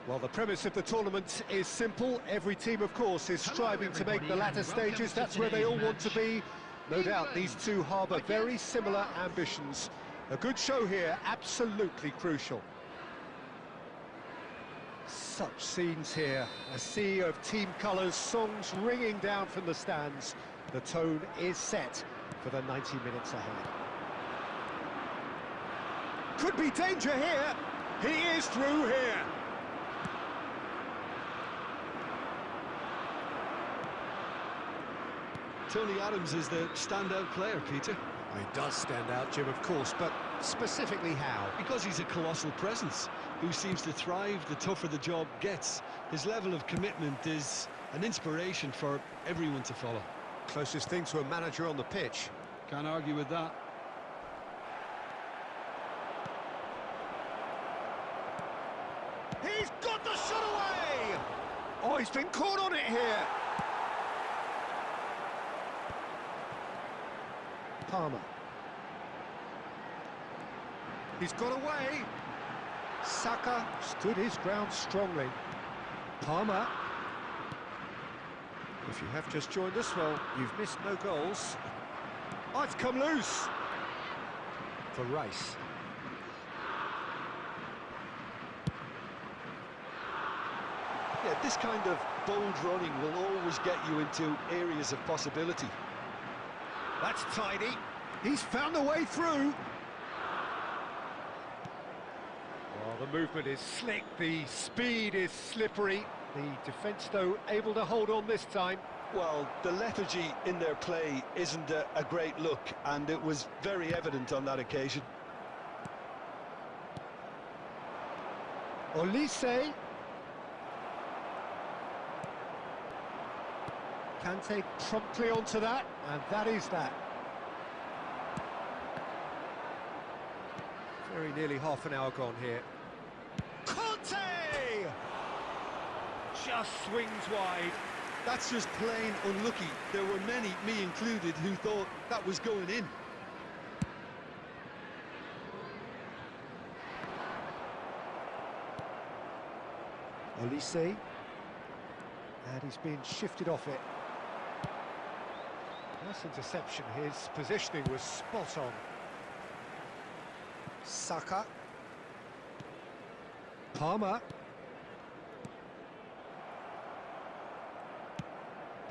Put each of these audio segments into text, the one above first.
Well, the premise of the tournament is simple. Every team, of course, is striving to make the latter stages. That's where they all want to be. No doubt these two harbour very similar ambitions. A good show here, absolutely crucial. Such scenes here, a sea of team colours, songs ringing down from the stands. The tone is set for the 90 minutes ahead. Could be danger here. He is through here. Tony Adams is the standout player, Peter. He does stand out, Jim, of course, but specifically how? Because he's a colossal presence who seems to thrive the tougher the job gets. His level of commitment is an inspiration for everyone to follow. Closest thing to a manager on the pitch. Can't argue with that. He's got the shot away! Oh, he's been caught on it here. Palmer. He's got away. Saka stood his ground strongly. Palmer. If you have just joined us, well, you've missed no goals. Oh, it's come loose. For Rice. Yeah, this kind of bold running will always get you into areas of possibility. That's tidy. He's found a way through. Well, the movement is slick, the speed is slippery. The defence, though, able to hold on this time. Well, the lethargy in their play isn't a great look, and it was very evident on that occasion. Olise. Kante promptly onto that, and that is that. Very nearly half an hour gone here. Conte! Just swings wide. That's just plain unlucky. There were many, me included, who thought that was going in. Olise. And he's been shifted off it. Nice interception. His positioning was spot on. Saka. Palmer.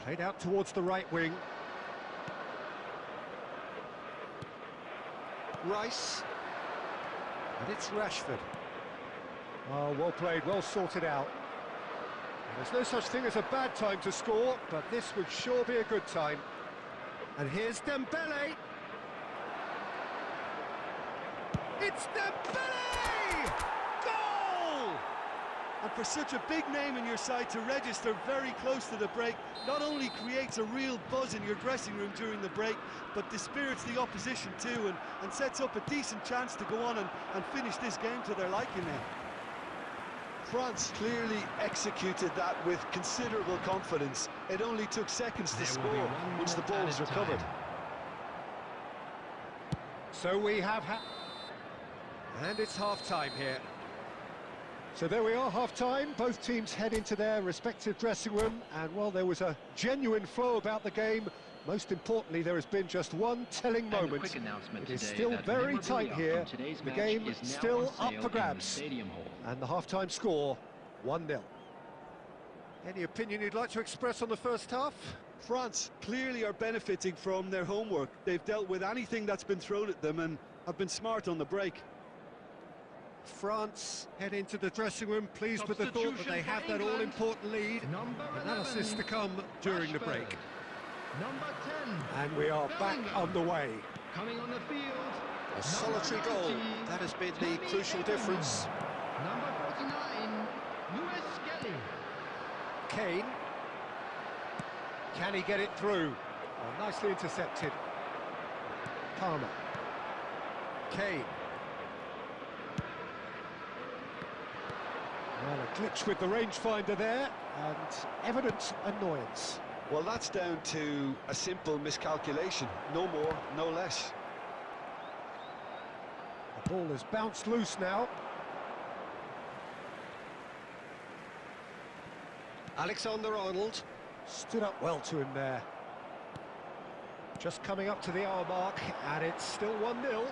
Played out towards the right wing. Rice. And it's Rashford. Oh, well played, well sorted out. And there's no such thing as a bad time to score, but this would sure be a good time. And here's Dembele. It's Dembele! Goal! And for such a big name in your side to register very close to the break, not only creates a real buzz in your dressing room during the break, but dispirits the opposition too, and sets up a decent chance to go on and finish this game to their liking now. France clearly executed that with considerable confidence. It only took seconds to score once the ball was recovered. So we have and it's half-time here. So there we are, half-time. Both teams head into their respective dressing room, and while there was a genuine flow about the game, most importantly, there has been just one telling moment. It is still very tight here. The game is still up for grabs. And the half-time score, 1-0. Any opinion you'd like to express on the first half? France clearly are benefiting from their homework. They've dealt with anything that's been thrown at them and have been smart on the break. France head into the dressing room pleased with the thought that they have that all-important lead. Analysis to come during the break. Number 10. And we are back underway. Coming on the field. A solitary goal. That has been the crucial difference. Number 49, Lewis Kelly. Kane. Can he get it through? Oh, nicely intercepted. Palmer. Kane. Well, a glitch with the rangefinder there, and evident annoyance. Well, that's down to a simple miscalculation. No more, no less. The ball has bounced loose now. Alexander-Arnold stood up well to him there. Just coming up to the hour mark, and it's still 1-0.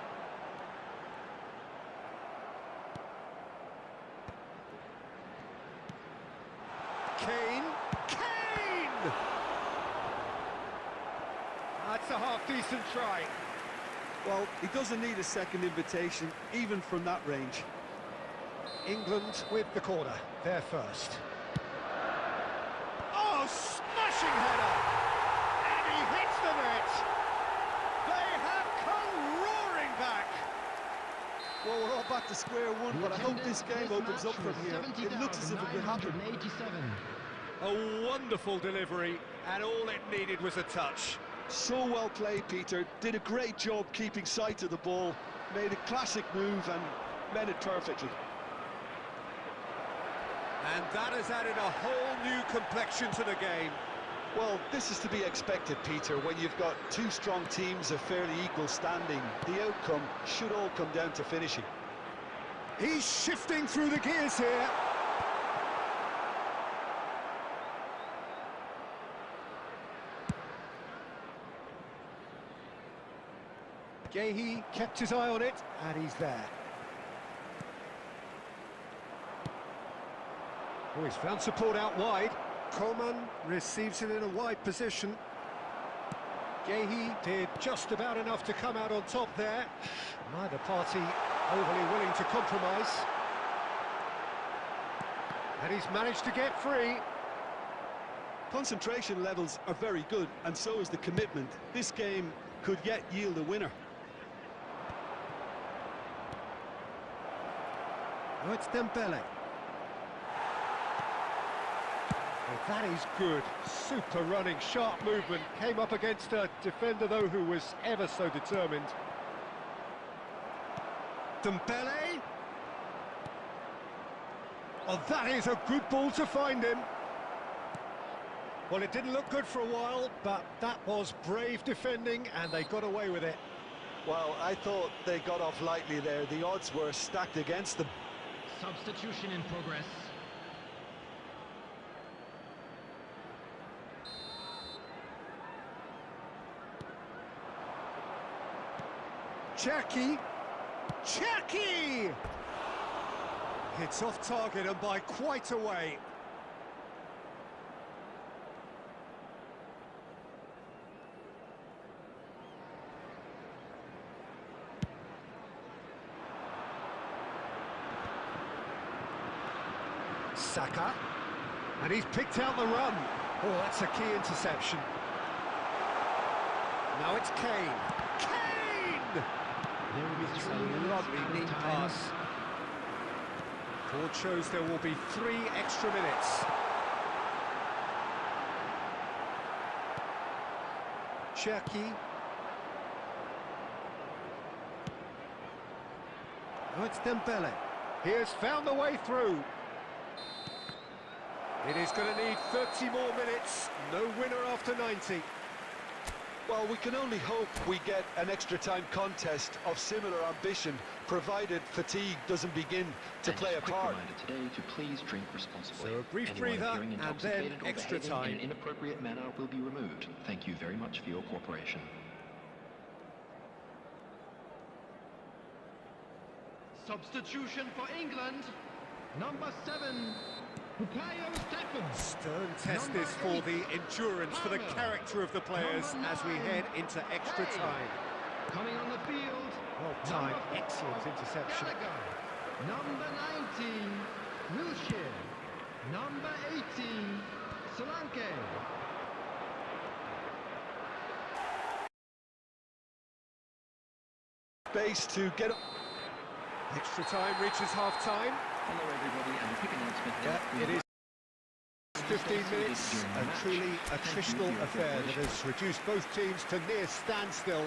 Kane! That's a half-decent try. Well, he doesn't need a second invitation, even from that range. England with the corner, they're first. Oh, smashing header! And he hits the net! They have come roaring back! Well, we're all back to square one, but I hope this game opens up from here. It looks as if it could happen. A wonderful delivery, and all it needed was a touch. So well played, Peter. Did a great job keeping sight of the ball. Made a classic move and met it perfectly. And that has added a whole new complexion to the game. Well, this is to be expected, Peter, when you've got two strong teams of fairly equal standing. The outcome should all come down to finishing. He's shifting through the gears here. Gahey kept his eye on it, and he's there. Oh, he's found support out wide. Coman receives it in a wide position. Gahey did just about enough to come out on top there. Neither party overly willing to compromise. And he's managed to get free. Concentration levels are very good, and so is the commitment. This game could yet yield a winner. Oh, it's Dembele. Oh, that is good. Super running, sharp movement. Came up against a defender, though, who was ever so determined. Dembele. Oh, that is a good ball to find him. Well, it didn't look good for a while, but that was brave defending, and they got away with it. Well, I thought they got off lightly there. The odds were stacked against them. Substitution in progress. Cherki! It's off target and by quite a way. Saka, and he's picked out the run. Oh, that's a key interception. Now it's Kane. Kane! It's a lovely neat pass. Ford shows there will be 3 extra minutes. Cherki. Oh, it's Dembele. He has found the way through. It is going to need 30 more minutes. No winner after 90. Well, we can only hope we get an extra time contest of similar ambition, provided fatigue doesn't begin to play a part. Today to please drink responsibly. So a brief breather and then extra time. In an inappropriate manner will be removed. Thank you very much for your cooperation. Substitution for England. Number 7. Stern test this for the endurance, for the character of the players as we head into extra time. Coming on the field. Well timed, excellent interception. Number 19, Wilshere. Number 18, Solanke. Base to get up. Extra time reaches half-time. Hello everybody, and a quick announcement. Yeah, it is 15 minutes, a truly attritional affair that has reduced both teams to near standstill.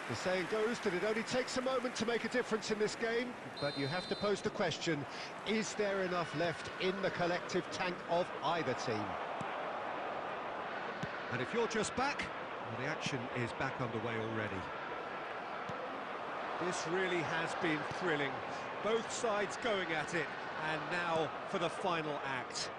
The saying goes that it only takes a moment to make a difference in this game, but you have to pose the question, is there enough left in the collective tank of either team? And if you're just back, well, the action is back underway already. This really has been thrilling. Both sides going at it, and now for the final act.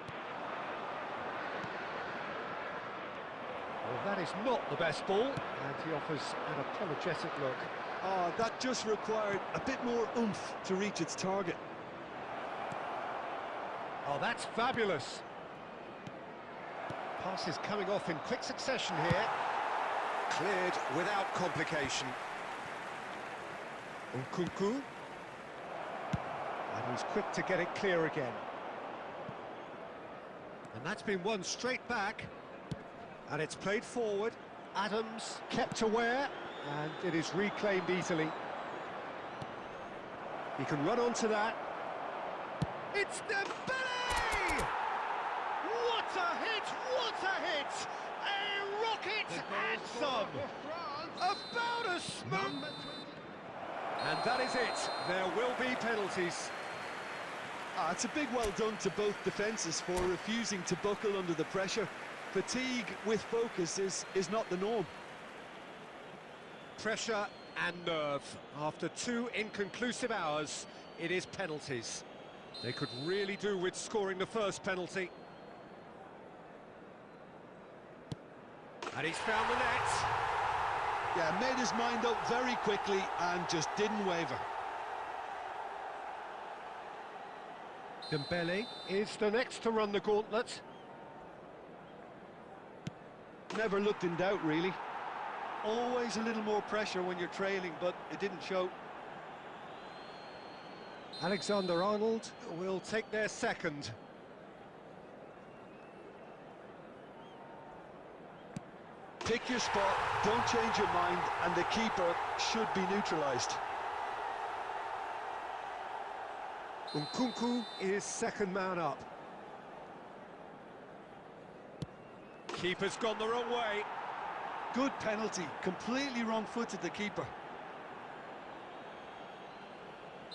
that is not the best ball, and he offers an apologetic look. Oh, that just required a bit more oomph to reach its target. Oh, that's fabulous. Passes coming off in quick succession here. Cleared without complication. Nkunku. And he's quick to get it clear again. And that's been won straight back. And it's played forward. Adams kept aware, and it is reclaimed easily. He can run onto that. It's Dembele! What a hit! What a hit! A rocket and some! About as smooth! And that is it. There will be penalties. It's a big well done to both defences for refusing to buckle under the pressure. Fatigue with focus is not the norm. Pressure and nerve. After 2 inconclusive hours, it is penalties. They could really do with scoring the first penalty. And he's found the net. Yeah, made his mind up very quickly and just didn't waver. Dembele is the next to run the gauntlet. Never looked in doubt, really. Always a little more pressure when you're trailing, but it didn't show. Alexander-Arnold will take their second. Pick your spot, don't change your mind, and the keeper should be neutralised. Nkunku is second man up. Keeper's gone the wrong way. Good penalty, completely wrong-footed the keeper.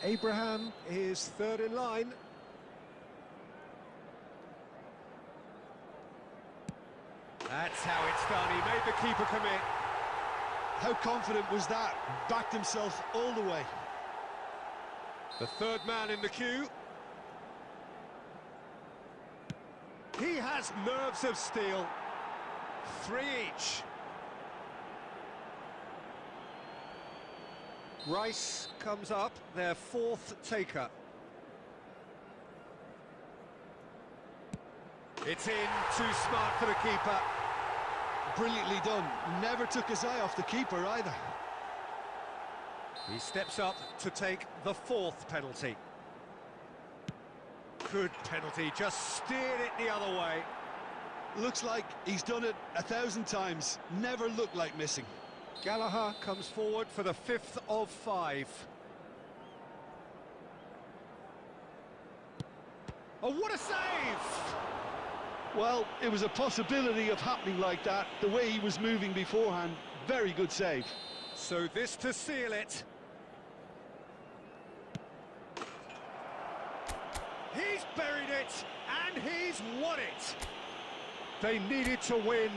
Abraham is third in line. That's how it's done. He made the keeper commit. How confident was that? Backed himself all the way. The third man in the queue. He has nerves of steel. 3 each. Rice comes up, their fourth taker. It's in, too smart for the keeper. Brilliantly done. Never took his eye off the keeper either. He steps up to take the fourth penalty. Good penalty, just steered it the other way. Looks like he's done it 1,000 times. Never looked like missing. Gallagher comes forward for the 5th of 5. Oh, what a save! Well, it was a possibility of happening like that. The way he was moving beforehand, very good save. So this to seal it. He's buried it, and he's won it. They needed to win.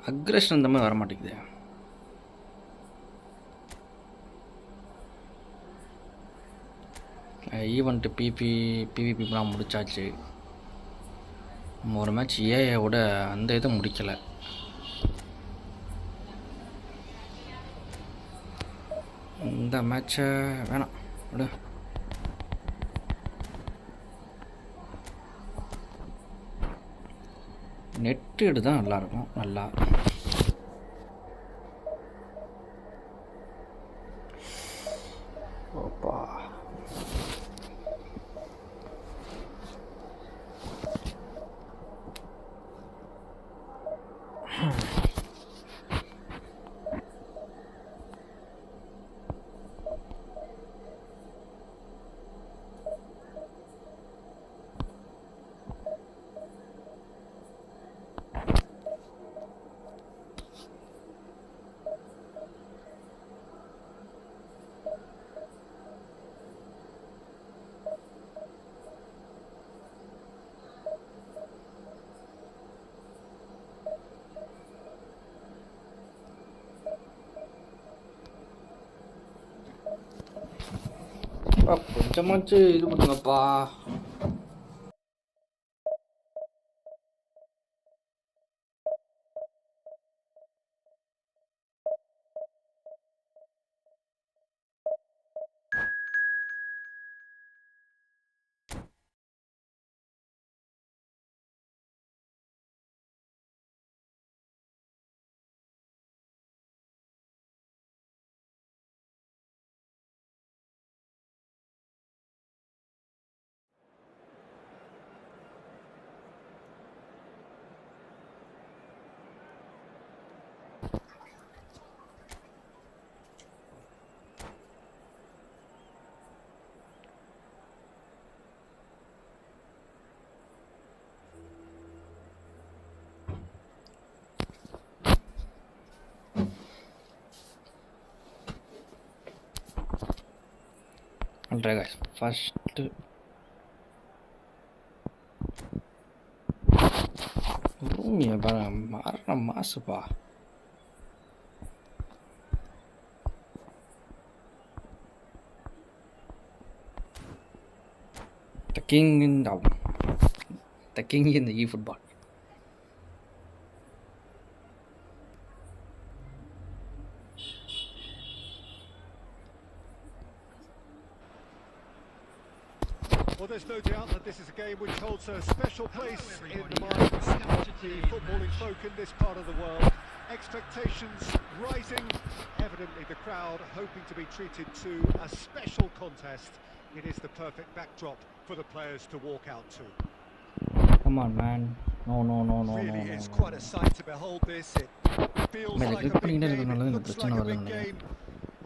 Aggression இந்த மாதிரி வர மாட்டேங்குது. Event பிவிபிலாம் முடிச்சாச்சு. ஒரு match ஏஐயோட அந்த இதை முடிக்கலை. இந்த மேட்சை வேணாம் விடு. நெட்டு தான் நல்லாயிருக்கும். நல்லா ஓப்பா கொஞ்சமாச்சு இது பண்ணுங்கப்பா. Alright guys, first room ya marah masuk pak. The king in the eFootball. Well, there's no doubt that this is a game which holds a special place in the minds of the footballing folk in this part of the world. Expectations rising, evidently the crowd hoping to be treated to a special contest. It is the perfect backdrop for the players to walk out to. Come on, man. No. Really is quite a sight to behold this. It feels like a big game, it looks like a big game.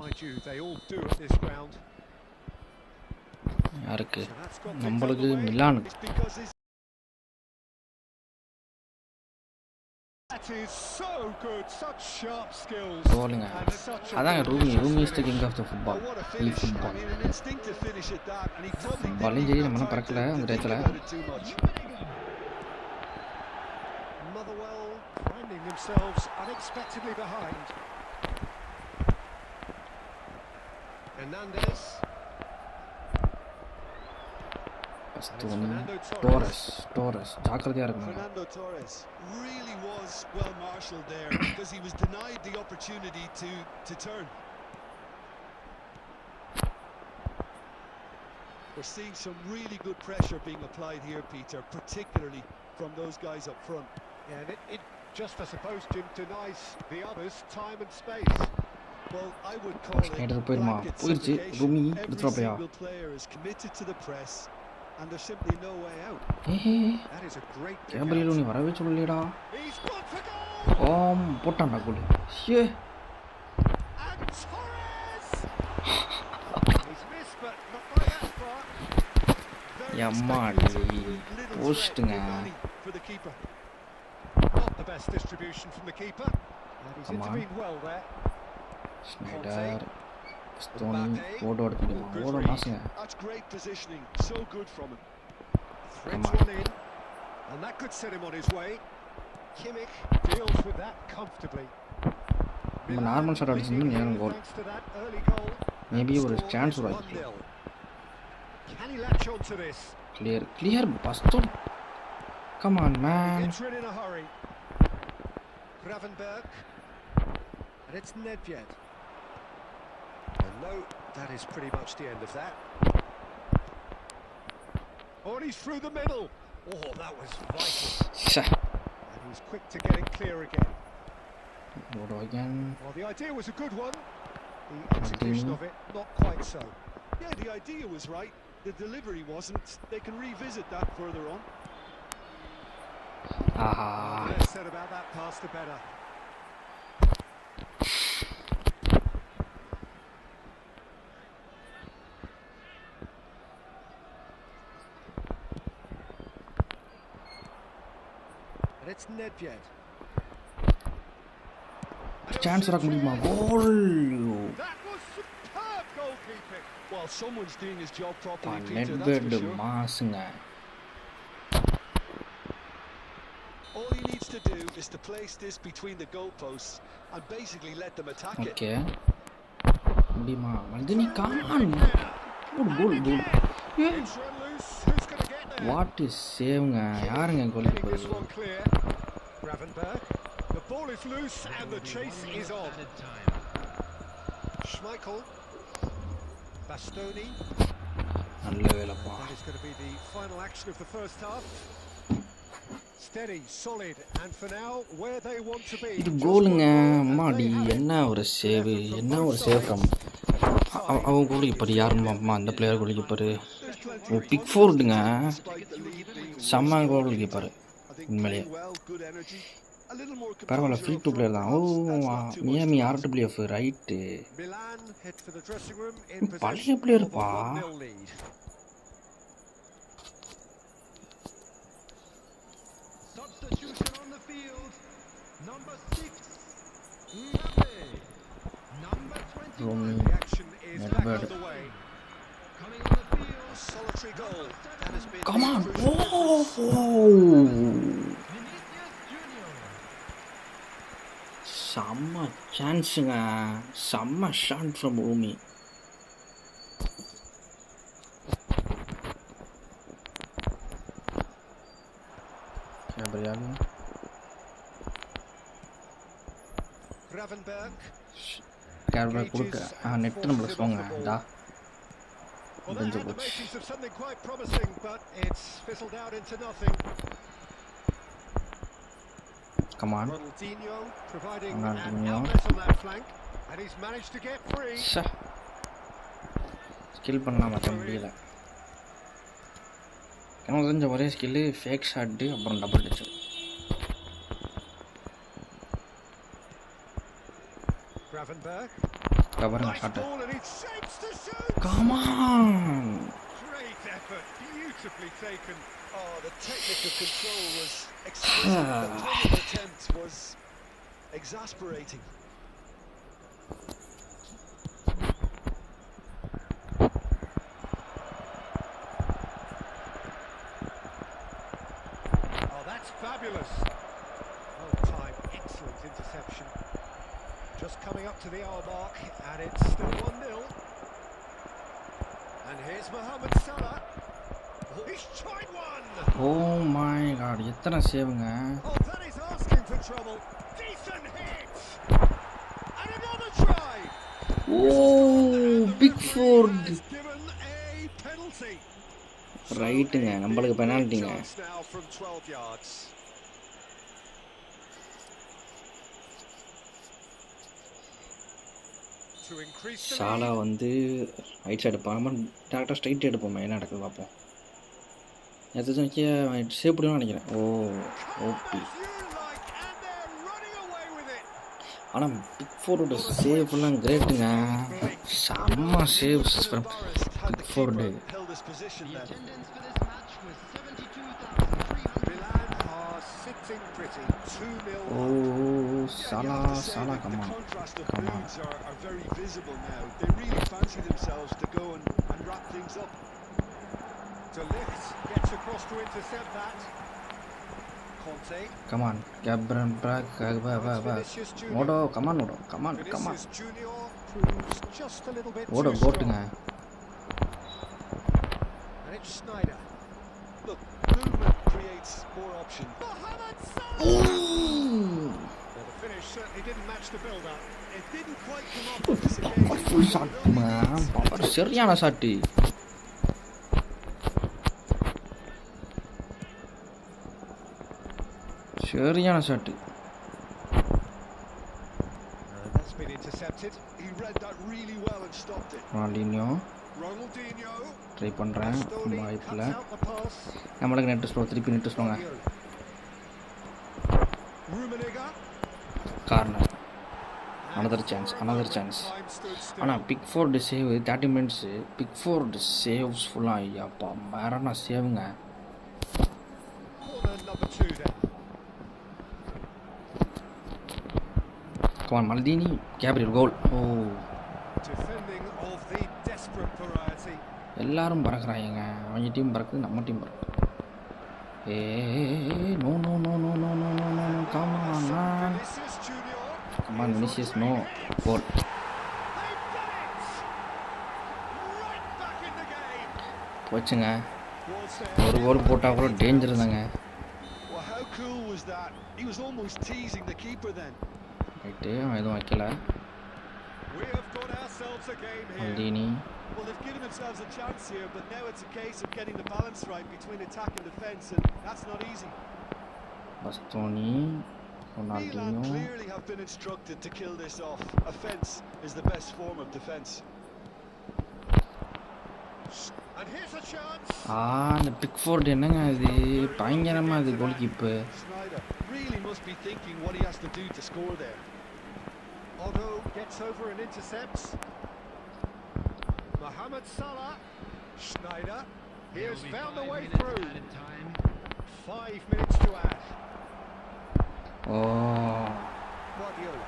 Mind you, they all do at this ground. யாருக்கு நம்மளுக்கு மிலானுக்கு போலுங்க அதாங்க ரூமி is the king of the football eFootball பாலும் சரி நம்ம பறக்கல அந்த இடத்துல Torres ஜாக்கிரதையா இருக்கணும். Fernando Torres really was well marshaled there because he was denied the opportunity to turn. We're seeing some really good pressure being applied here, Peter, particularly from those guys up front. Yeah, and it just, I suppose, Jim, denies the others time and space. Well, I would call it blanket segregation. Every single player is committed to the press. And there's simply no way out. That is a great pick. Gabriel நீ வரவே சொல்லலடா. He's got for goal. போட்டான்டா கோல். ஷே. And Torres. He's missed but not by that far. Yamadi. Postuங்க. For the keeper. Not the best distribution from the keeper. And he's intervened well there. Schneider. Stone ஓட மாசுங்க. That's great positioning, so good from him. Threads one in, and that could set him on his way. Kimmich deals with that comfortably. Normal shot அடிச்சிருந்தா நேரம் goal. Maybe ஒரு chance வராது. Can he latch on to this? Clear bastard. Come on man. Gets rid in a hurry. Gravenberg. And it's Nedved. And no, that is pretty much the end of that. Oh, and he's through the middle. Oh, that was vital. And he's quick to get it clear again. Again. Well, the idea was a good one. The execution of it, not quite so. Yeah, the idea was right. The delivery wasn't. They can revisit that further on. The less said about that pass, the better. And it's Nedved. Chance rakh mudiyuma goal. That was superb goalkeeping. Well, someone's doing his job properly, Peter, that's for sure. மாசுங்க. All he needs to do is to place this between the goalposts and basically let them attack it. Okay. முடியுமா? மல்தினி come on. Goal. It's run loose. Who's going to get there? What is saving? யாருங்க கோல் Getting this keeper? one clear. Gravenberg. The ball is loose and the chase is on. Schmeichel. Bastoni. நல்ல வேலைப்பா. That is going to be the final action of the first half. Steady, solid, and for now, where they want to be. இது கோலுங்க அம்மாடி என்ன ஒரு save from அவன் goal keeper யாரும்மா அந்த player goal keeper பிக்ஃபோர்டுங்க செம்ம goal keeper உண்மையிலேயே பரவாயில்ல ஃப்ரீ டு பிளேயர் தான். மியாமி RWF ரைட்டு பழைய பிளேயர்ப்பா. Substitution on the field. Number 6, Mbappe. Number 21. The action is back Edward. underway. Coming on the field. A solitary goal. That has been Come on. Vinicius Junior. செம்ம சான்ஸுங்க, செம்ம shot from பூமி. Gravenberg. கேர்வல் கொடுக்க net நம்மள ஸ்லோங்க டா. Well, they had the makings of something quite promising, but it's fizzled out into nothing. Come on. Ronaldinho providing an Ronaldinho. outlet on that flank, and he's managed to get free. Skill பண்ணலாம் மற்ற முடியல. எனக்கு தெரிஞ்ச ஒரே skill fake shot அப்புறம் double touch. Gravenberg. கவருங்க Nice shot. ball and he shapes to shoot. Come on. Great effort, beautifully taken. Oh, the technical control was exquisite. The final attempt was exasperating. Oh, that's fabulous. Well timed, excellent interception. Just coming up to the hour mark, and it's still 1-0. And here's Mohamed Salah. Oh, he's tried one! Oh my god, எத்தனை சேவுங்க. Oh, that is asking for trouble. Decent hit! And another try! Pickford. Is given a penalty. ரைட்டுங்க, நம்மளுக்கு பெனால்ட்டிங்க. Chance now from 12 yards. To increase the Salah lead. வந்து right side எடுப்பான், டேரக்டாக straight எடுப்போமே என்ன நடக்குது பார்ப்போம். எதாச்சும் சேவ் பண்ணுவான்னு நினைக்கிறேன். OP. As you like, and they're running away with it. ஆனால் பிக்ஃபோர்டோட சேவ்லாம் கிரேட்டுங்க, செம்ம saves from Pickford. Held his position The there. attendance for this match was 72,300. Milan are sitting pretty. 2-0. Salah The come on. contrast of Come on. moods are very visible now. They really fancy themselves to go and wrap things up. De Ligt gets across to intercept that. Conte. Come கேப்ரன் பிராக் Vinicius Junior. ஓடோ come on Vinicius Junior proves just a little bit ஓடோ too கோட்டுங்க. strong. And it's Snyder. Look, movement creates more option. Mohamed Salah! Well, the finish certainly didn't match the build-up. It didn't quite come off on this occasion. Powerful shot man, power சரியான shot. சரியான shot. That's been intercepted. He read that really well and stopped it. Ronaldinho Ronaldinho. Try பண்ணுறேன், Bastoni வாய்ப்பில். cuts out the pass. நம்மளுக்கு net slow, திருப்பி net ஸ்லோங்க. Rummenigge. Corner, another chance. Time stood still. ஆனால் Pickford save 30 minutes. Pickford saves ஃபுல்லாக ஐயாப்பா வேறனா சேவுங்க. Corner number 2 then. Come on Maldini, Gabriel goal. Defending of the desperate variety. எல்லாரும் பறக்குறாங்க, அவங்க டீம் பறக்குது, நம்ம டீம் பறக்குது. No no no no no no no no come on man, Vinicius Junior. கமான் Vinicius, no goal. They've done it! Right back in the போச்சுங்க. ஒரு கோல் போட்டால் கூட டேஞ்சர் தாங்க. Well, how cool was that? He was almost teasing the keeper then. Right, அவன் எதுவும் வைக்கல. We have got ourselves a game here. மல்தீனி. Well, they've given themselves a chance here, but now it's a case of getting the balance right between attack and defence, and that's not easy. பஸ்தோனி, Milan Ronaldinho. clearly have been instructed to kill this off. Offence is the best form of defence. And here's a chance. இந்த Pickford என்னங்க இது பயங்கரமா இது goal keeper. Schneider really must be thinking what he has to do to score there. Otto gets over and intercepts. Mohamed Salah. Schneider. He has found the way through. 5 minutes to add. Guardiola.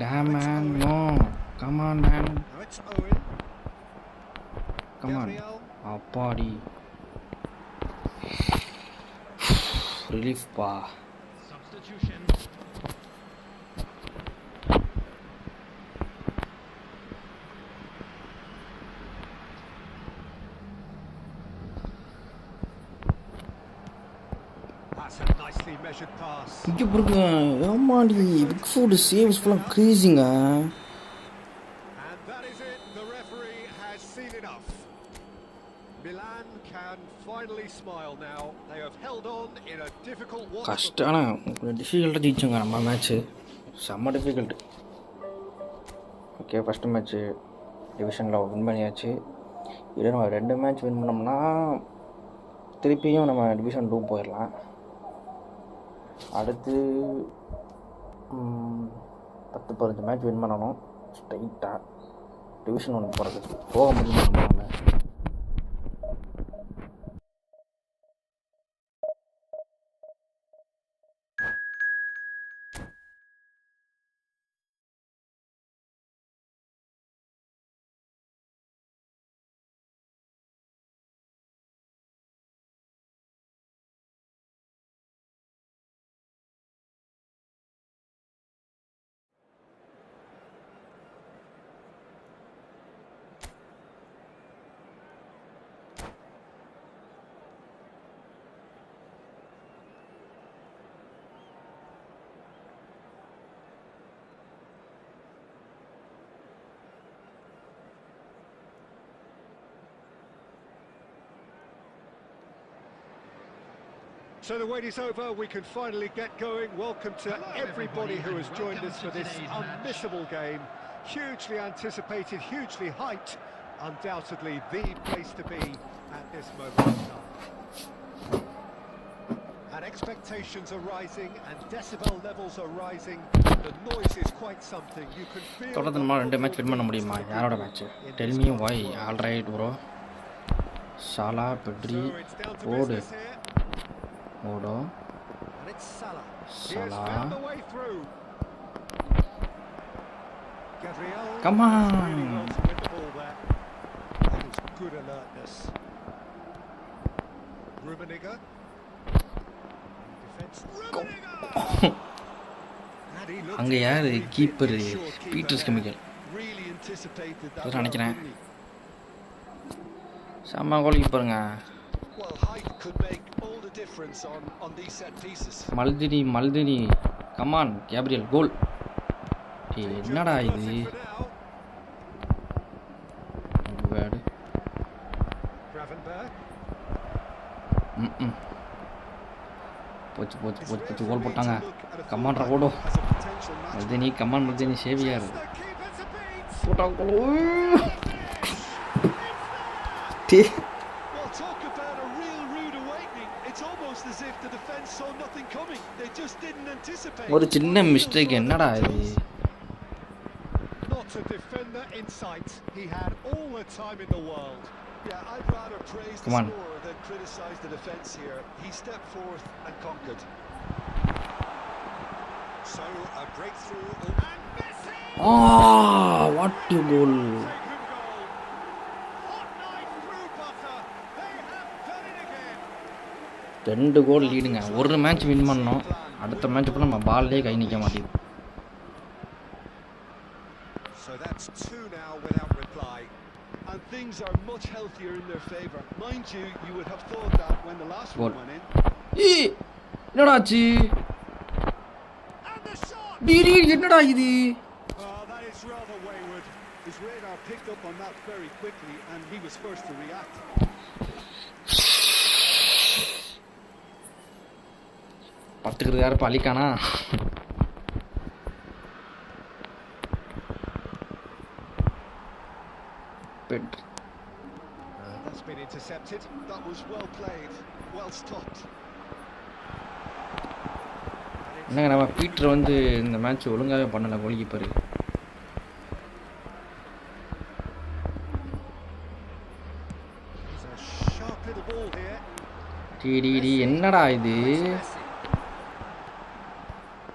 Damn man, no. Come on man. Now it's Owen. Come on. Apadi. Relief pa. Substitution. That's a nicely measured pass. இங்க பாருங்க, ஏமாடி Pickford saves ஃபுல்லா கிரேசிங்க. And that is it. The referee has seen enough. Milan can finally smile now. They have held on in a difficult one. கஷ்டான டிஃபிகல்ட்டாக ஜெயிச்சோங்க நம்ம match. செம்ம difficult. Okay, first match டிவிஷனில் win பண்ணியாச்சு. இதே நம்ம 2 match win பண்ணோம்னா திருப்பியும் நம்ம டிவிஷன் 2 போயிடலாம். அடுத்து 10-15 மேட்ச் வின் பண்ணணும் ஸ்ட்ரைட்டாக டிவிஷன் 1 போகிறதுக்கு. போக முடியுமா நம்மளால? So the wait is over, we can finally get going. Welcome to everybody who has joined us for this unmissable game. Hugely anticipated, hugely hyped. Undoubtedly the place to be at this moment in time. And expectations are rising and decibel levels are rising. The noise is quite something. You can feel. தொடர்ந்து நம்ம 2 match win பண்ண முடியுமா? யாரோட match? Tell me why. All right bro. Salah, Pedri, ஓடு. Odo. And it's Salah. Salah. Found the way through. Gabriel. Come on. Really well to win the ball there. That was good alertness. Rummenigge. Defense. Rummenigge. And he looked அங்க யார் keeper? really sure keeper Peters there. Chemical. Really anticipated that. அதான் நினைக்கிறேன். didn't he? செம்ம goal கீப்பருங்க. Well, height could make all the difference on these set pieces. Maldini come on Gabriel goal. என்னடா இது? Bad. Gravenberg. போச்சு goal போட்டாங்க. Come on ஓடோ. Maldini saviour. போட்டா goal. Well, talk about a real rude awakening. It's almost as if the defense saw nothing coming. They just didn't anticipate. ஒரு சின்ன mistake. என்னடா இது? Not a defender in sight. He had all the time in the world. Yeah, I'd rather praise the scorer than criticize the defense here. He stepped forth and conquered. So a breakthrough and Messi. What a goal. ரெண்டு கோல் லீடுங்க. ஒரு match win பண்ணோம். அடுத்த match கூட நம்ம பால்லே கை நிற்க மாட்டேங்குது. So that's 2 now without reply. and things are much healthier in their favour. Mind you, you would have thought that when the last one went in. என்னடா ஆச்சு? டிடி என்னடா இது? That is rather wayward. His radar picked up on that very quickly and he was first to react. பத்துக்கிறது யாரு பழிக்கானா? That's been intercepted. That was well played, well stopped. என்னங்க நம்ம Peter வந்து இந்த match ஒழுங்காவே பண்ணல கோல் கீப்பர். டிடி என்னடா இது?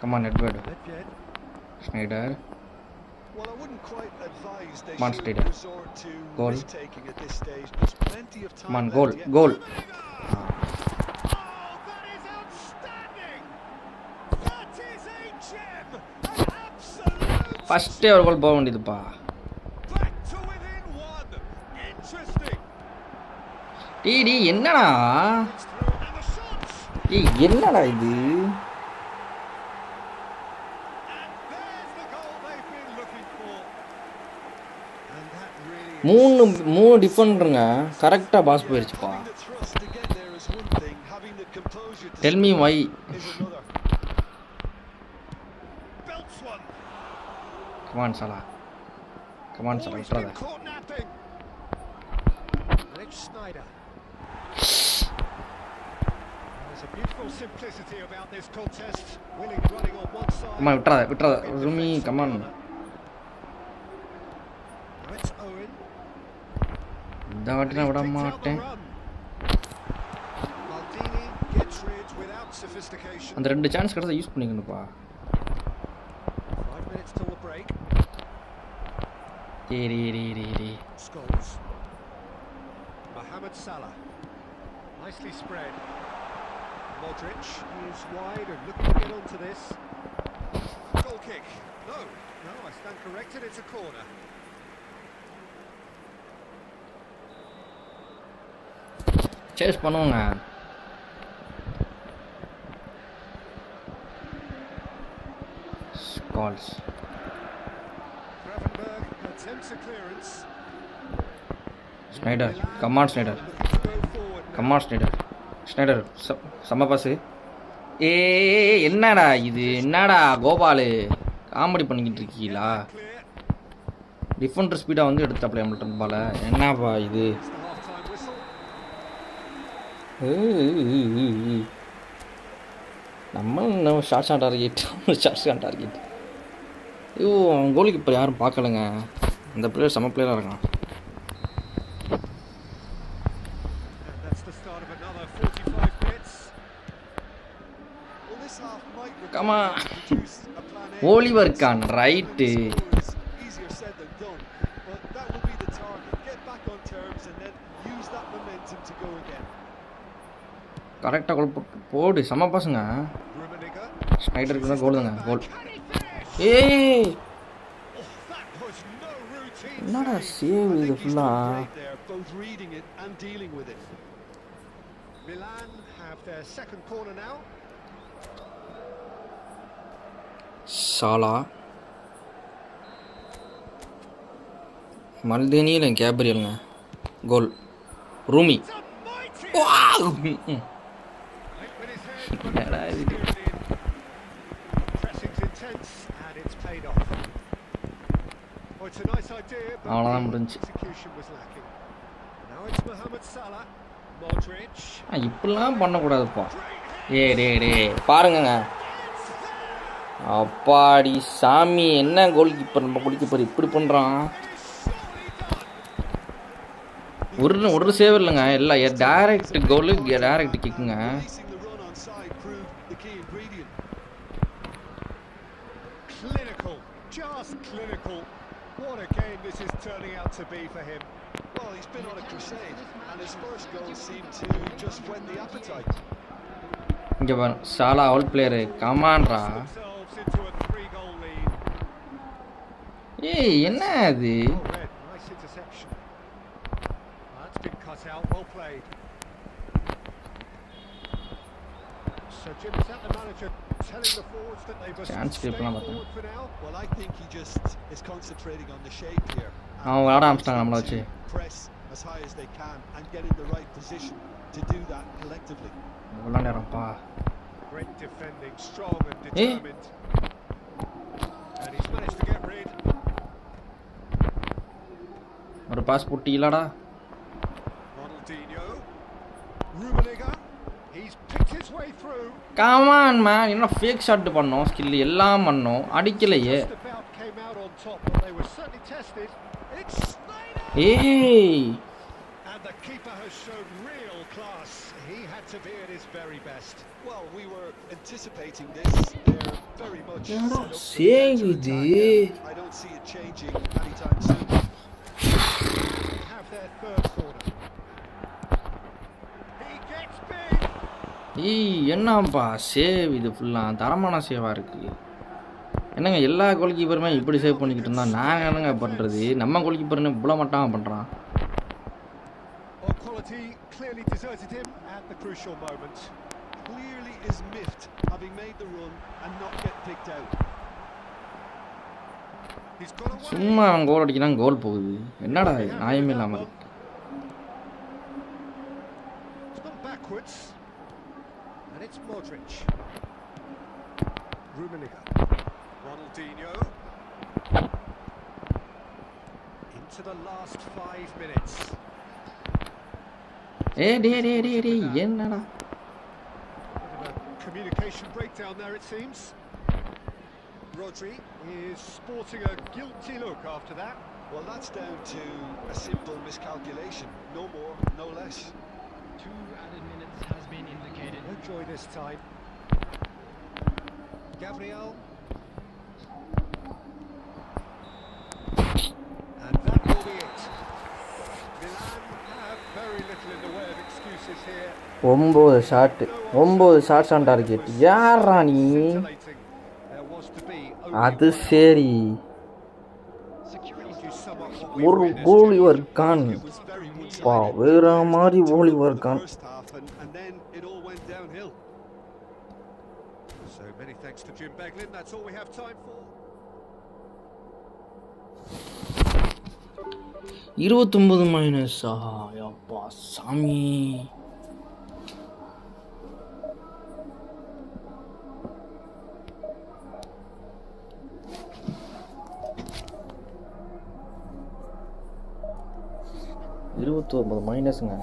கமான் நெட்வர்ட். Nedved. Well, I wouldn't quite advise they Man, should Stader. resort to Goal. risk-taking at this stage. There's plenty of time Man, left goal, yet. goal. Oh, that is outstanding! That is a gem! An absolute ஃபர்ஸ்டே ஒரு goal போக வேண்டியதுப்பா. back to within one. Interesting. டிடி என்னடா? It's through and the shots. என்னடா இது? And there's the goal they've been looking for. And that really மூணு டிஃபெண்டருங்க கரெக்டா pass போயிருச்சுப்பா. Having the thrust to get there is one thing. Having the composure to Tell me why. is another. belts one. Come on Salah. Come on Salah Oh, he's விட்றாத. been caught napping. And it's Snyder. There's a beautiful simplicity about this contest. Willing running on one side. Come விட்றாத. ருமி come. Now it's Owen. இந்த வாட்டி நான் விட மாட்டேன். Maldini gets rid without sophistication. அந்த ரெண்டு chance கிடைச்சா use பண்ணிக்கணும்ப்பா. 5 minutes till the break. டேய். Scholes. Mohamed Salah. Nicely spread. Modric is wide and looking to get onto this. Goal kick. No, I stand corrected. It's a corner. Chase பண்ணுவாங்க. Scholes. Gravenberg attempts a clearance. Sneijder. Come on Sneijder. Looking to go forward now. Come on Sneijder. Sneijder செம்ம pass. என்னடா இது? என்னடா Gopalu comedy பண்ணிக்கிட்டு இருக்கீங்களா? Clear. Defender ஸ்பீடாக வந்து எடுத்தாப்ல நம்மள்ட்ட பால. என்னப்பா இது? It's the half-time whistle. நம்ம ஷார்ட்ஸ் ஆன் டார்கெட். ஐயோ அவன் கோலுக்கு இப்போ யாரும் பார்க்கலங்க. அந்த பிளேயர் செம்ம பிளேயராக இருக்கான். And that's the start of another 45 minutes. Well, this half might Come on. produce a plan A. Oliver Kahn, right. Easier said than done, but that will be the target. Get back on terms and then use that momentum to go again. கரெக்டாக கோல் போடு. செம்ம பாசுங்க. Rummenigge. ஸ்னைடருக்கு தான் கோல் தாங்க. கோல். Can he finish? ஏய் Oh, that was no routine என்னடா save. Save I இது think he's done ஃபுல்லாக? great there, both reading it and dealing with it. Milan have their second corner now. Salah. மல்தேனியில் கேப்ரியலுங்க. Goal. ரூமி. It's a mighty with his head, but என்னடா இது? steered in. Pressing's intense and it's paid off. Oh, it's a nice idea, but அவ்வளோதான் the முடிஞ்சு. execution was lacking. Now it's Mohamed Salah, Modric. இப்படிலாம் பண்ணக்கூடாதுப்பா. Great hit. Day பாருங்கங்க. It's there. அப்பாடி சாமி என்ன goal keeper நம்ம goal keeper இப்படி பண்ணுறான். It is surely done. ஒரு சேவ் இல்லைங்க. எல்லாம் டைரக்ட் கோலு டைரக்ட் கிக்குங்க. Releasing the run on side proved the key ingredient. Clinical, just clinical. What a game this is turning out to be for him. Well, he's been on a crusade, and his first goal seemed to just whet the appetite. இங்கே பாருங்க Salah out player கமான்ரா. Themselves into a 3-goal lead. ஏய் என்ன அது? Oh, Red, nice interception. out. Well played. So Jim, is that the manager telling the forwards that they must stay forward for now? Well, I think he just is concentrating on the shape here. Press as high as they can and get in the right position to do that collectively. Great defending, strong and determined. And he's managed to get rid. ஒரு pass போட்டு இல்லடா. Ronaldinho. Rummenigge. He's picked his way through. Come on man, என்ன fake shot பண்ணோம், skill எல்லாம் பண்ணோம், அடிக்கலையே. Came out on top, but they were certainly tested. It's Hey! And the keeper has shown real class. He had to be at his very best. Well, we were anticipating this. They're very much save it. I don't see it changing anytime soon. Have their third corner. He gets big. என்னப்பா save இது ஃபுல்லா தரமான சேவா இருக்கு. என்னங்க எல்லா கோல் கீப்பருமே இப்படி save பண்ணிக்கிட்டு இருந்தா நான் என்னங்க பண்றது? நம்ம கோல் கீப்பர்னு இவ்வளவு மட்டாம பண்றான். Quality clearly deserted him at the crucial moment. Clearly is miffed having made the run and not get picked out. He's got away. சும்மா அவன் கோல் அடிக்கிறான், கோல் போகுது. என்னடா நியாயமே இல்லாம இருக்கு. It's gone backwards. And it's Modric. Rummenigge. Ronaldinho. Into the last 5 minutes. என்னடா? Communication breakdown there it seems. Rodri is sporting a guilty look after that. Well, that's down to a simple miscalculation. No more, no less. 2 added minutes has been indicated. No joy this time. Gabriel. And that will be it. Milan have very little in the way of excuses here. 9 shots on target. யாரா நீ? அது சரி. ஒரு கோல் இவர் கான். பா வேற மாதிரி கோல் இவர் Khan. So many thanks to Jim Beglin. That's all we have time for. 29 minus. அப்பா சாமி. மைனஸ்ங்க.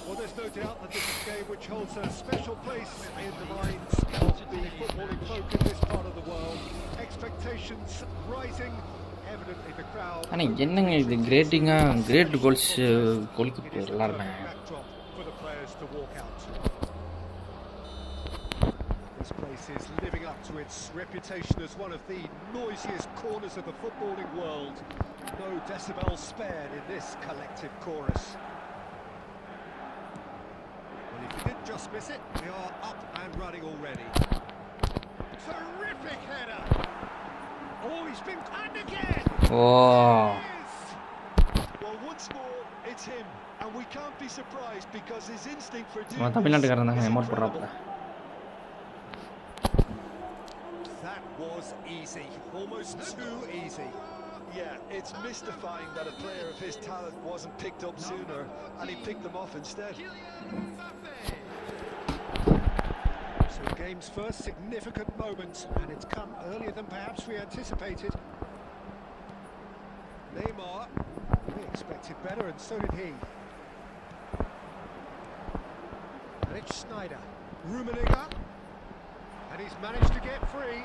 Well, there's no doubt that this is a game which holds a special place in the minds of the footballing folk in this part of the world. Expectations rising, evidently the crowd. ஆனா என்னங்க இது கிரேட்டிங்கா great goals goalkeeper எல்லாரும். For the players to walk out. This place is living up to its reputation as one of the noisiest corners of the footballing world. No decibels spared in this collective chorus. Well, if you didn't just miss it, we are up and running already. Terrific header! Oh, he's been and again! Oh. Well, once more, it's him. And we can't be surprised because his instinct for doing தமிழ்நாட்டுக்காரன் தான் emote போடுறாப்ல. That was easy, almost too easy. Yeah, it's mystifying that a player of his talent wasn't picked up sooner, and he picked them off instead. So the game's first significant moment, and it's come earlier than perhaps we anticipated. Neymar, we expected better, and so did he. And it's Schneider, Rummenigge, and he's managed to get free.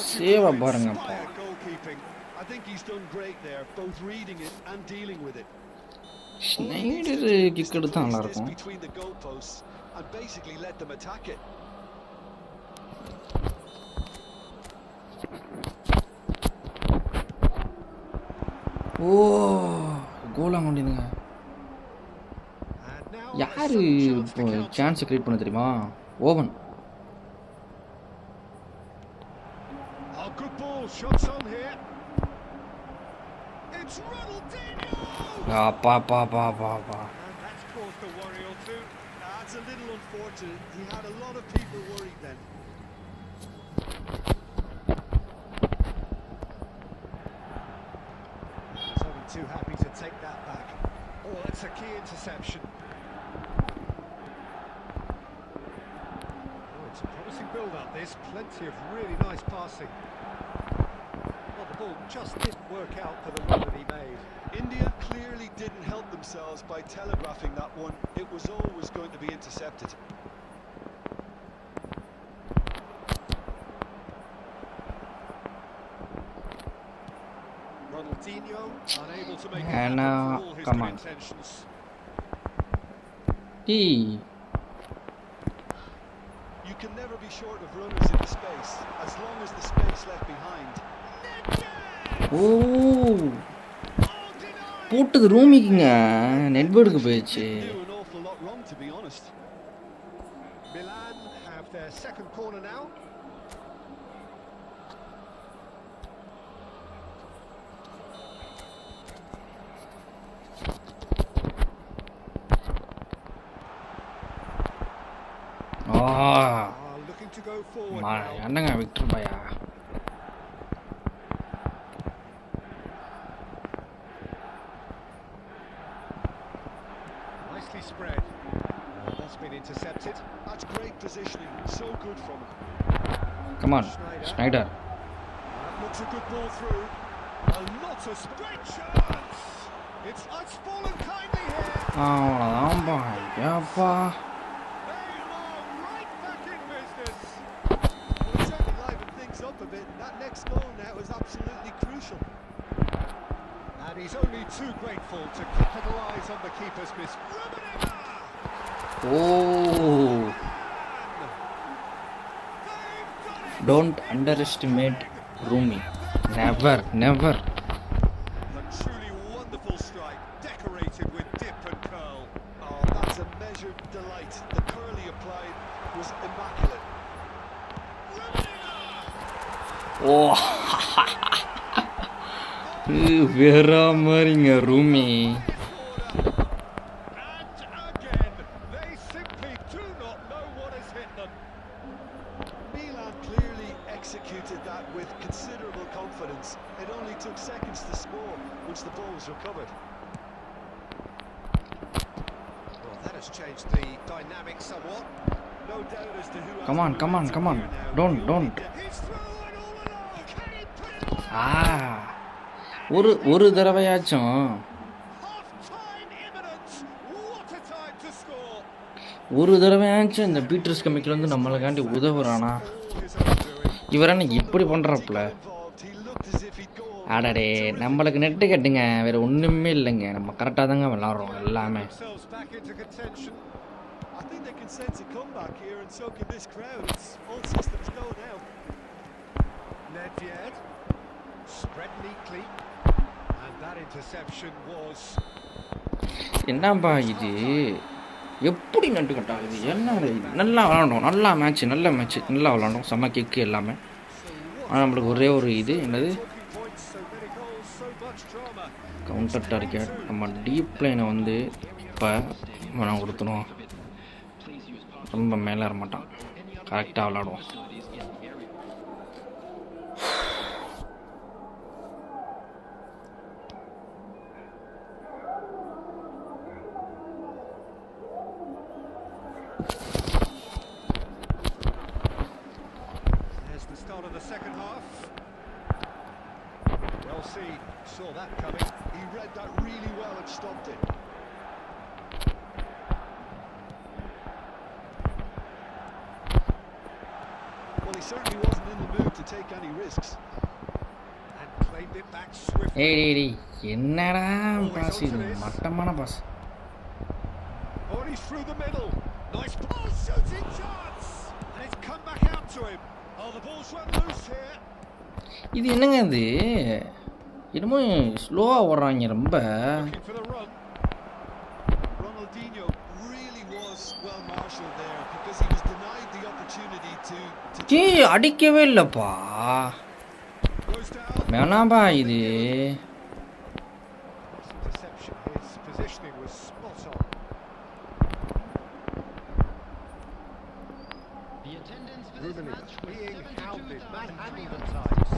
சேவ பாருங்கப்பா. Goalkeeping. I think he's done great there, both reading it and dealing with it. Snyder kick எடுத்தா நல்லா இருக்கும். Between the goalposts and basically let them attack it. ஓ கோலா கொண்டிருங்க. யாரு இப்போ chance create பண்ண தெரியுமா? Owen. Good ball, shots on here. It's Ronaldinho. And that's caused a worry or two. That's a little unfortunate. He had a lot of people worried then. He's only too happy to take that back. Oh, that's a key interception. Oh, it's a promising build-up, this. Plenty of really nice passing. Well, the ball just didn't work out for the run that he made. India clearly didn't help themselves by telegraphing that one. It was always going to be intercepted. Ronaldinho unable to make it And happen for all his come good on. intentions. You can never be short of runners in the space, as long as the space left behind. ஓ போட்டது ரூமிக்குங்க network போயிடுச்சு. Do an awful lot wrong, to be honest. Milan have their second corner now. Looking to go forward now. என்னங்க Victor paya. Nicely spread. That's been intercepted. That's great positioning. So good from him. Come on, Schneider. That looks a good ball through. Not a great chance. It's fallen kindly here. அவ்வளோதான்பா. ஏப்பா They are right back in business. Well, it certainly livened things up a bit. That next goal now is absolutely crucial. And he's only too grateful to capitalise on the keeper's miss. Oh, don't underestimate Rumi. Never. A truly wonderful strike, decorated with dip and curl. Oh, that's a measured delight. The curl he applied was immaculate. Oh, வேற மாதிரிங்க Rumi. And again, they simply do not know what has hit them. Milan clearly executed that with considerable confidence. It only took seconds to score once the ball was recovered. Well, that has changed the dynamic somewhat. No doubt as to who has Come on. the momentum Don't. here now. He's through and all along. Can he put it on? ஒரு தடவையாச்சும் Half-time imminent. What a time to score. ஒரு தடவையாச்சும் இந்த Peter's கமிக்கில் வந்து நம்மளுக்காண்டி உதவுறானா? All his own doing. இவரான இப்படி பண்ணுறாப்புல. Involved, he looked as if he'd go all ஆடாடே நம்மளுக்கு net கட்டுங்க, வேற ஒன்றுமே இல்லைங்க. நம்ம கரெக்டாக தாங்க விளாட்றோம் எல்லாமே. Themselves back into contention. I think they can sense a comeback here, and so can this crowd. It's all systems go now. Nedved spread neatly, and that interception was என்னப்பா இது, எப்படி நட்டு கட்டாகுது? என்ன இது? நல்லா விளாண்டோம், நல்ல மேட்ச், நல்லா விளாண்டோம், செம்ம கிக்கு எல்லாமே. ஆனால் நம்மளுக்கு ஒரே ஒரு இது என்னது, talking points. So many goals, so much drama. Counter target. நம்ம டீப் லைனை வந்து இப்போ நான் கொடுத்துருவோம். Please use ரொம்ப மேலே வர மாட்டான், கரெக்டாக விளாடுவான். There's the start of the second half. Well, saw that coming. He read that really well and stopped it. Well, he certainly wasn't in the mood to take any risks. And claimed it back swiftly. டேய் என்னடா pass இது, மட்டமான pass. Oh, and he's through the middle. Nice ball, shooting chance. And it's come back out to him. Oh, the ball's run loose here. இது என்னங்க இது, என்னமோ ஸ்லோவாக ஓடுறாங்க ரொம்ப. Looking for the run. Ronaldinho really was well marshalled there because he was denied the opportunity to அடிக்கவே இல்லைப்பா, Goes down. வேணாம்பா இது. Interception. His positioning was spot on. The attendance for this Ruben match was being hounded, manhandled at 72,300. times.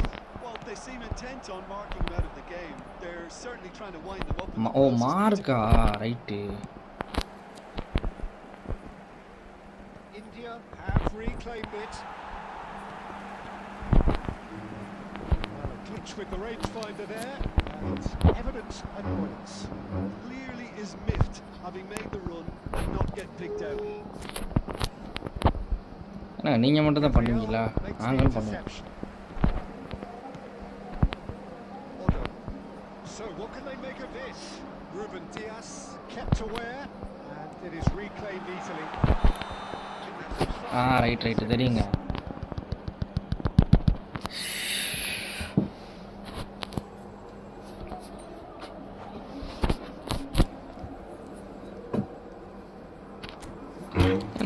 Well, they seem intent on marking him out of the game. They're certainly trying to wind them up. in the ஓ process. மார்க்கா, right. India have reclaimed it. Well, a glitch with the rangefinder there, and evident annoyance. Clearly is miffed, having made the run and not get picked out. ஏன்னா நீங்கள் மட்டும் தான் பண்ணுவீங்களா, Makes the நாங்களும் பண்ணுவோம். interception. Otto. So what can they make of this? Ruben Diaz kept aware, and it is reclaimed easily. Right தெரியுங்க.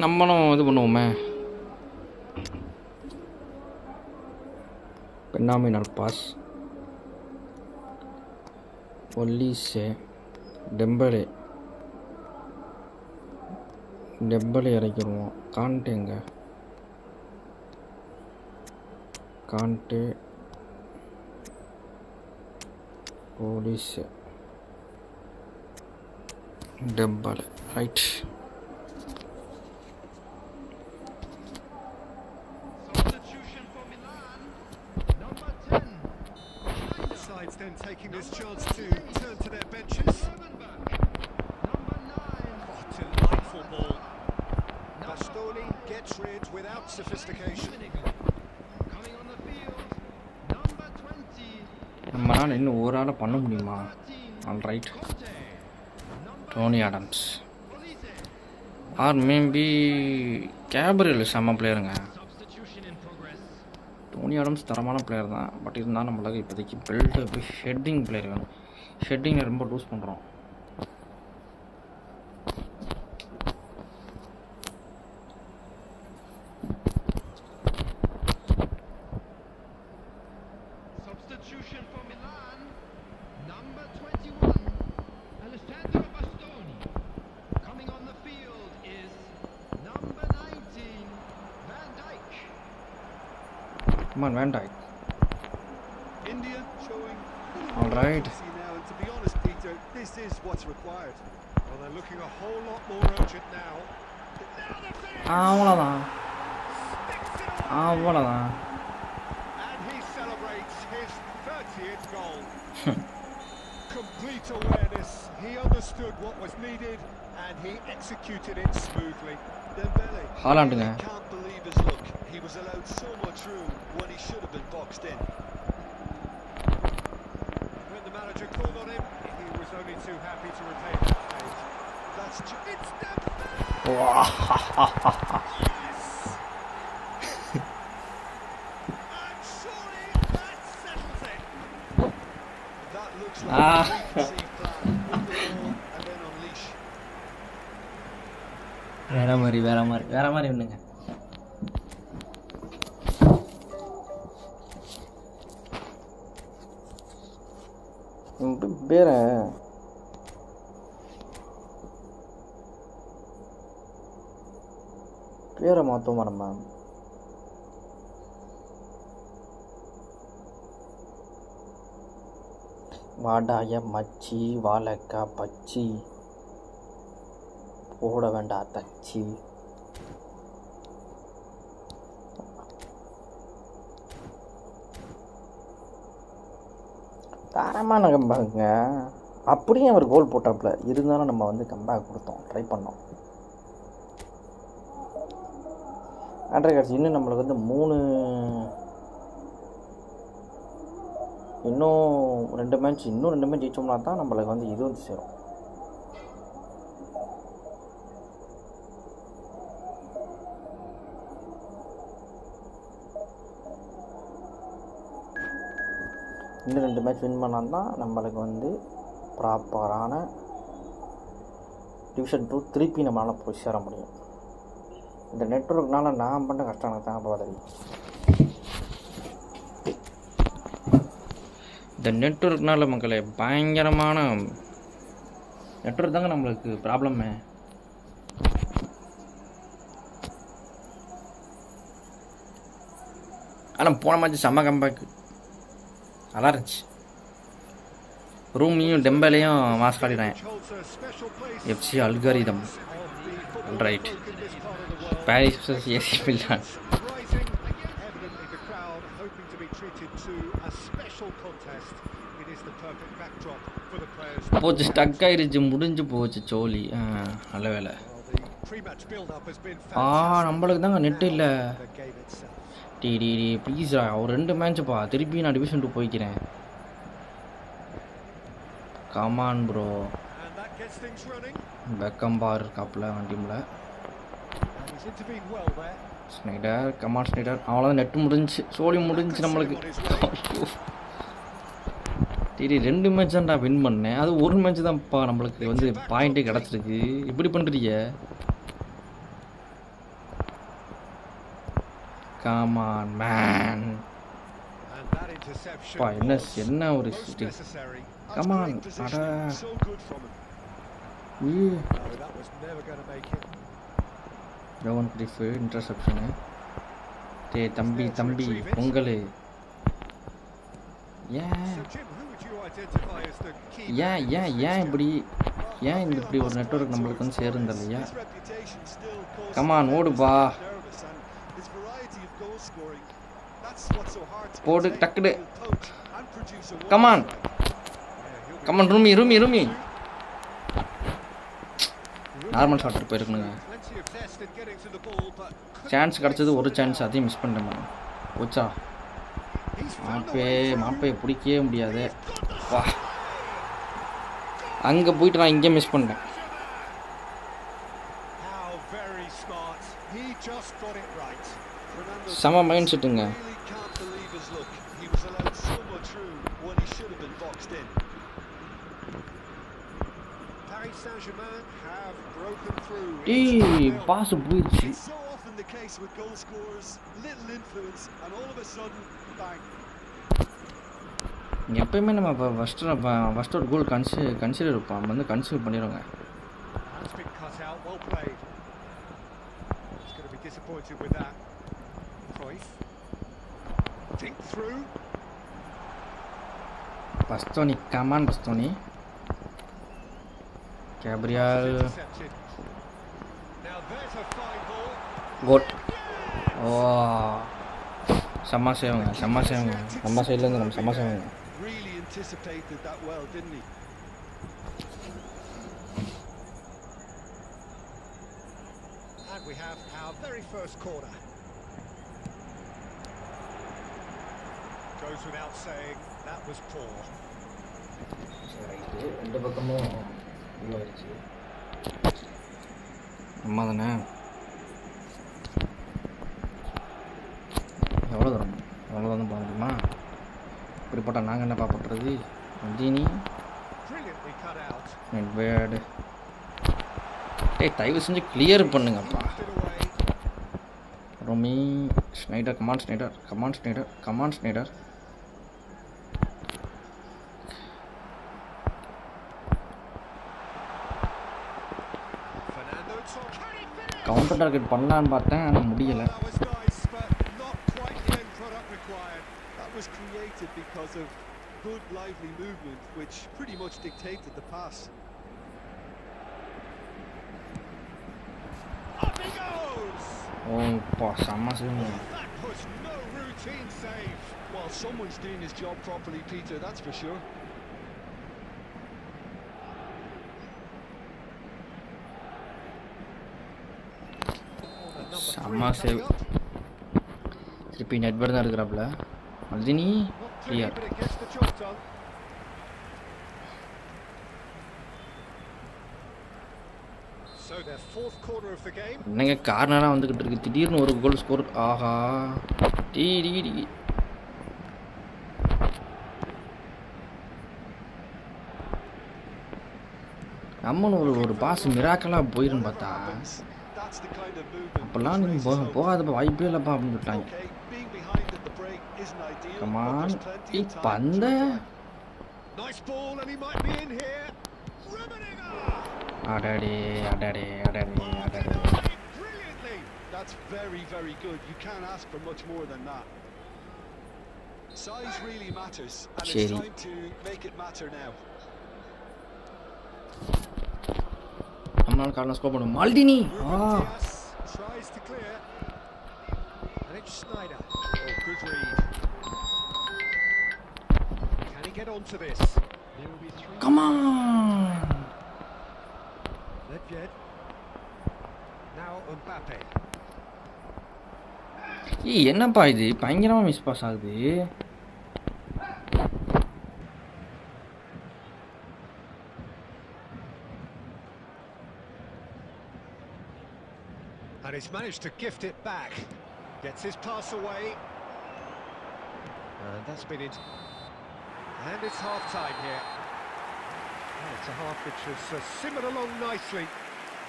நம்மளும் இது பண்ணுவோமே, பெனாமினல் பாஸ். ஒல்லிஸே, டெம்பலே இறக்கிடுவோம். காண்டேங்க, காண்டே, போலீஸ், Dembele, right. Substitution for Milan, number 10. The sides then taking this chance to turn to their benches. Number 9. Oh, delightful ball. Bastoni gets rid without sophistication. Coming on the field, number 20. நம்மளால் இன்னும் ஒரு ஆளை பண்ண முடியுமா? 13. All right. Conte. Number Tony Adams Police. Or maybe Gabriel செம்ம பிளேயருங்க. Substitution in progress. Tony Adams தரமான player தான், பட் இருந்தால் நம்மளுக்கு இப்போதைக்கு பில்டப் ஹெட்டிங் பிளேயர் வேணும். ஹெட்டிங்கில் ரொம்ப லூஸ் பண்ணுறோம். Substitution for Milan, number 21. Alessandro Bastoni. Coming on the field is number 19. Van Dijk. Come on. India showing All right. urgency now, and to be honest, Peter, this is what's required. Well, they're looking a whole lot more urgent now. அவ்வளோதான், Sticks it away. அவ்வளோதான். And he celebrates his 30th goal. Complete awareness. He understood what was needed and he executed it smoothly. Dembele ஹாலாண்டுங்க. can't believe his luck. He was allowed so much room when he should have been boxed in. When the manager called on him, he was only too happy to repay that page. That's It's Dembele! Wow. Yes! And surely that settles it. that looks Ah. like a preconceived plan. Win the ball and then unleash. வேற மாதிரி ஒன்றுங்க. பேர பேரை மாற்றுவோமா நம்ம? வாடாய மச்சி வாழைக்கா பச்சி போட வேண்டாம் தச்சி. தரமான கம்பேக்குங்க. அப்படியே அவர் கோல் போட்டாப்புல இருந்தாலும் நம்ம வந்து கம்பேக் கொடுத்தோம், ட்ரை பண்ணோம். ஆண்ட்ரே கார்ட்ஸ் இன்னும் நம்மளுக்கு வந்து இன்னும் ரெண்டு மேட்ச் ஜெயிச்சோம்னா தான் நம்மளுக்கு வந்து இது வந்து சேரும். இன்னும் 2 மேட்ச் வின் பண்ணால் தான் நம்மளுக்கு வந்து ப்ராப்பரான டிவிஷன் 2 திருப்பி நம்மளால் போய் சேர முடியும். இந்த நெட்வொர்க்னால நான் பண்ண கஷ்டம் எனக்கு தான் போதாது. இந்த நெட்வொர்க்னால மக்களே பயங்கரமான நெட்வொர்க் தாங்க நம்மளுக்கு ப்ராப்ளமே. ஆனால் போன மேட்ச் செம்ம கம்பேக்கு நல்லா இருந்துச்சு. ரூமியும் டெம்பலையும் மாஸ்க் ஆடினேன். FC algorithm right Paris AC Milan. போச்சு, ஸ்டக் ஆயிடுச்சு, முடிஞ்சு போச்சு சோலி. நல்ல வேலை. நம்மளுக்கு தாங்க நெட்டு இல்லை. டி ப்ளீஸ்ரா, ஒரு 2 மேட்ச்சுப்பா, திருப்பி நான் டிவிஷன் 2 போய்க்கிறேன். Come on bro. பெக்கம்பார் இருக்காப்புல டீமில். Snyder, come on Snyder. அவ்வளோதான், நெட்டு முடிஞ்சு, சோலி முடிஞ்சு நம்மளுக்கு. சரி 2 மேட்ச் தான் நான் வின் பண்ணேன், அது ஒரு மேட்ச் தான்ப்பா நம்மளுக்கு வந்து பாயிண்ட்டே கிடச்சிருக்கு. இப்படி பண்ணுறீங்க? Come on man. பா என்ன ஒரு come on அட ஜோன் பிரிஃப் இன்டர்செப்ஷன். தம்பி பொங்கல் ஏன் இப்படி ஒரு நெட்வொர்க் நம்மளுக்கு வந்து சேருந்த இல்லையா? கமான் ஓடுப்பா, போடு டக்குடு. கமான் ரூமி நார்மல் ஷாட் போயிருக்கணுங்க. சான்ஸ் கிடச்சது ஒரு சான்ஸ், அதையும் மிஸ் பண்ணிட்டேன். போச்சா மாப்பே பிடிக்கவே முடியாது. வா, அங்கே போயிட்டு நான் இங்கே மிஸ் பண்ணிட்டேன். செம மைண்ட் செட்டுங்க. பாஸ் போயிடுச்சு. எப்பயுமே நம்ம ஃபஸ்ட் ஒரு கோல் கன்சிடர் இருப்போம், நம்ம வந்து கன்சிடர் பண்ணிடுவோங்க. Bastoni, come on Bastoni. கேப்ரியல் கோட். ஓ செம்ம சேவங்க. நம்ம சைட்லேருந்து நம்ம செம்ம சேவங்க. And we have our very first corner. Goes without saying, that was poor. ரெண்டு பக்கமும் உள்ள வச்சு அம்மா தானே. எவ்வளோ தூரம் போக முடியுமா? இப்படி போட்டால் நாங்கள் என்ன பார்ப்பறது? ஜீனி நெட் பேடு. தயவு செஞ்சு கிளியர் பண்ணுங்கப்பா. ரொமி Sneijder, come on Sneijder. Triple target பண்ணலான்னு பார்த்தேன், ஆனால் முடியலை. That was nice, but not quite the end product required. That was created because of good, lively movement, which pretty much dictated the pass. Up he goes! செம்ம save. That was no routine save. Well, someone's doing his job properly, Peter, that's for sure. செம்ம save. திருப்பி network தான் இருக்கிறாப்புல. மல்தினி clear. என்னங்க கார்னராக வந்துக்கிட்டு இருக்கு, திடீர்னு ஒரு goal score. ஆஹா tea D D. நம்மளும் ஒரு பாஸ் மிராக்கலாக போயிருந்து பார்த்தா, அப்போல்லாம் நீங்கள் போகாதப்பா வாய்ப்பே இல்லைப்பா அப்படின்னு சொல்லிட்டாங்க. கமான் பந்த அடடே அடடே அடடே அடடே. That's very, very good. You can't ask for much more than that. Size really matters, and it's time to make it matter now. நம்மளால கார்னர் ஸ்கோர் பண்ண மால்டினி. Tries to clear. And it's Schneider. Oh, good read. Can he get onto this? There will be 3. Come on. Ledjed. Now Mbappe. என்னப்பா இது பயங்கரமா miss pass ஆகுது. And he's managed to gift it back. Gets his pass away. And that's been it. And it's half-time here. And it's a half which has simmered along nicely,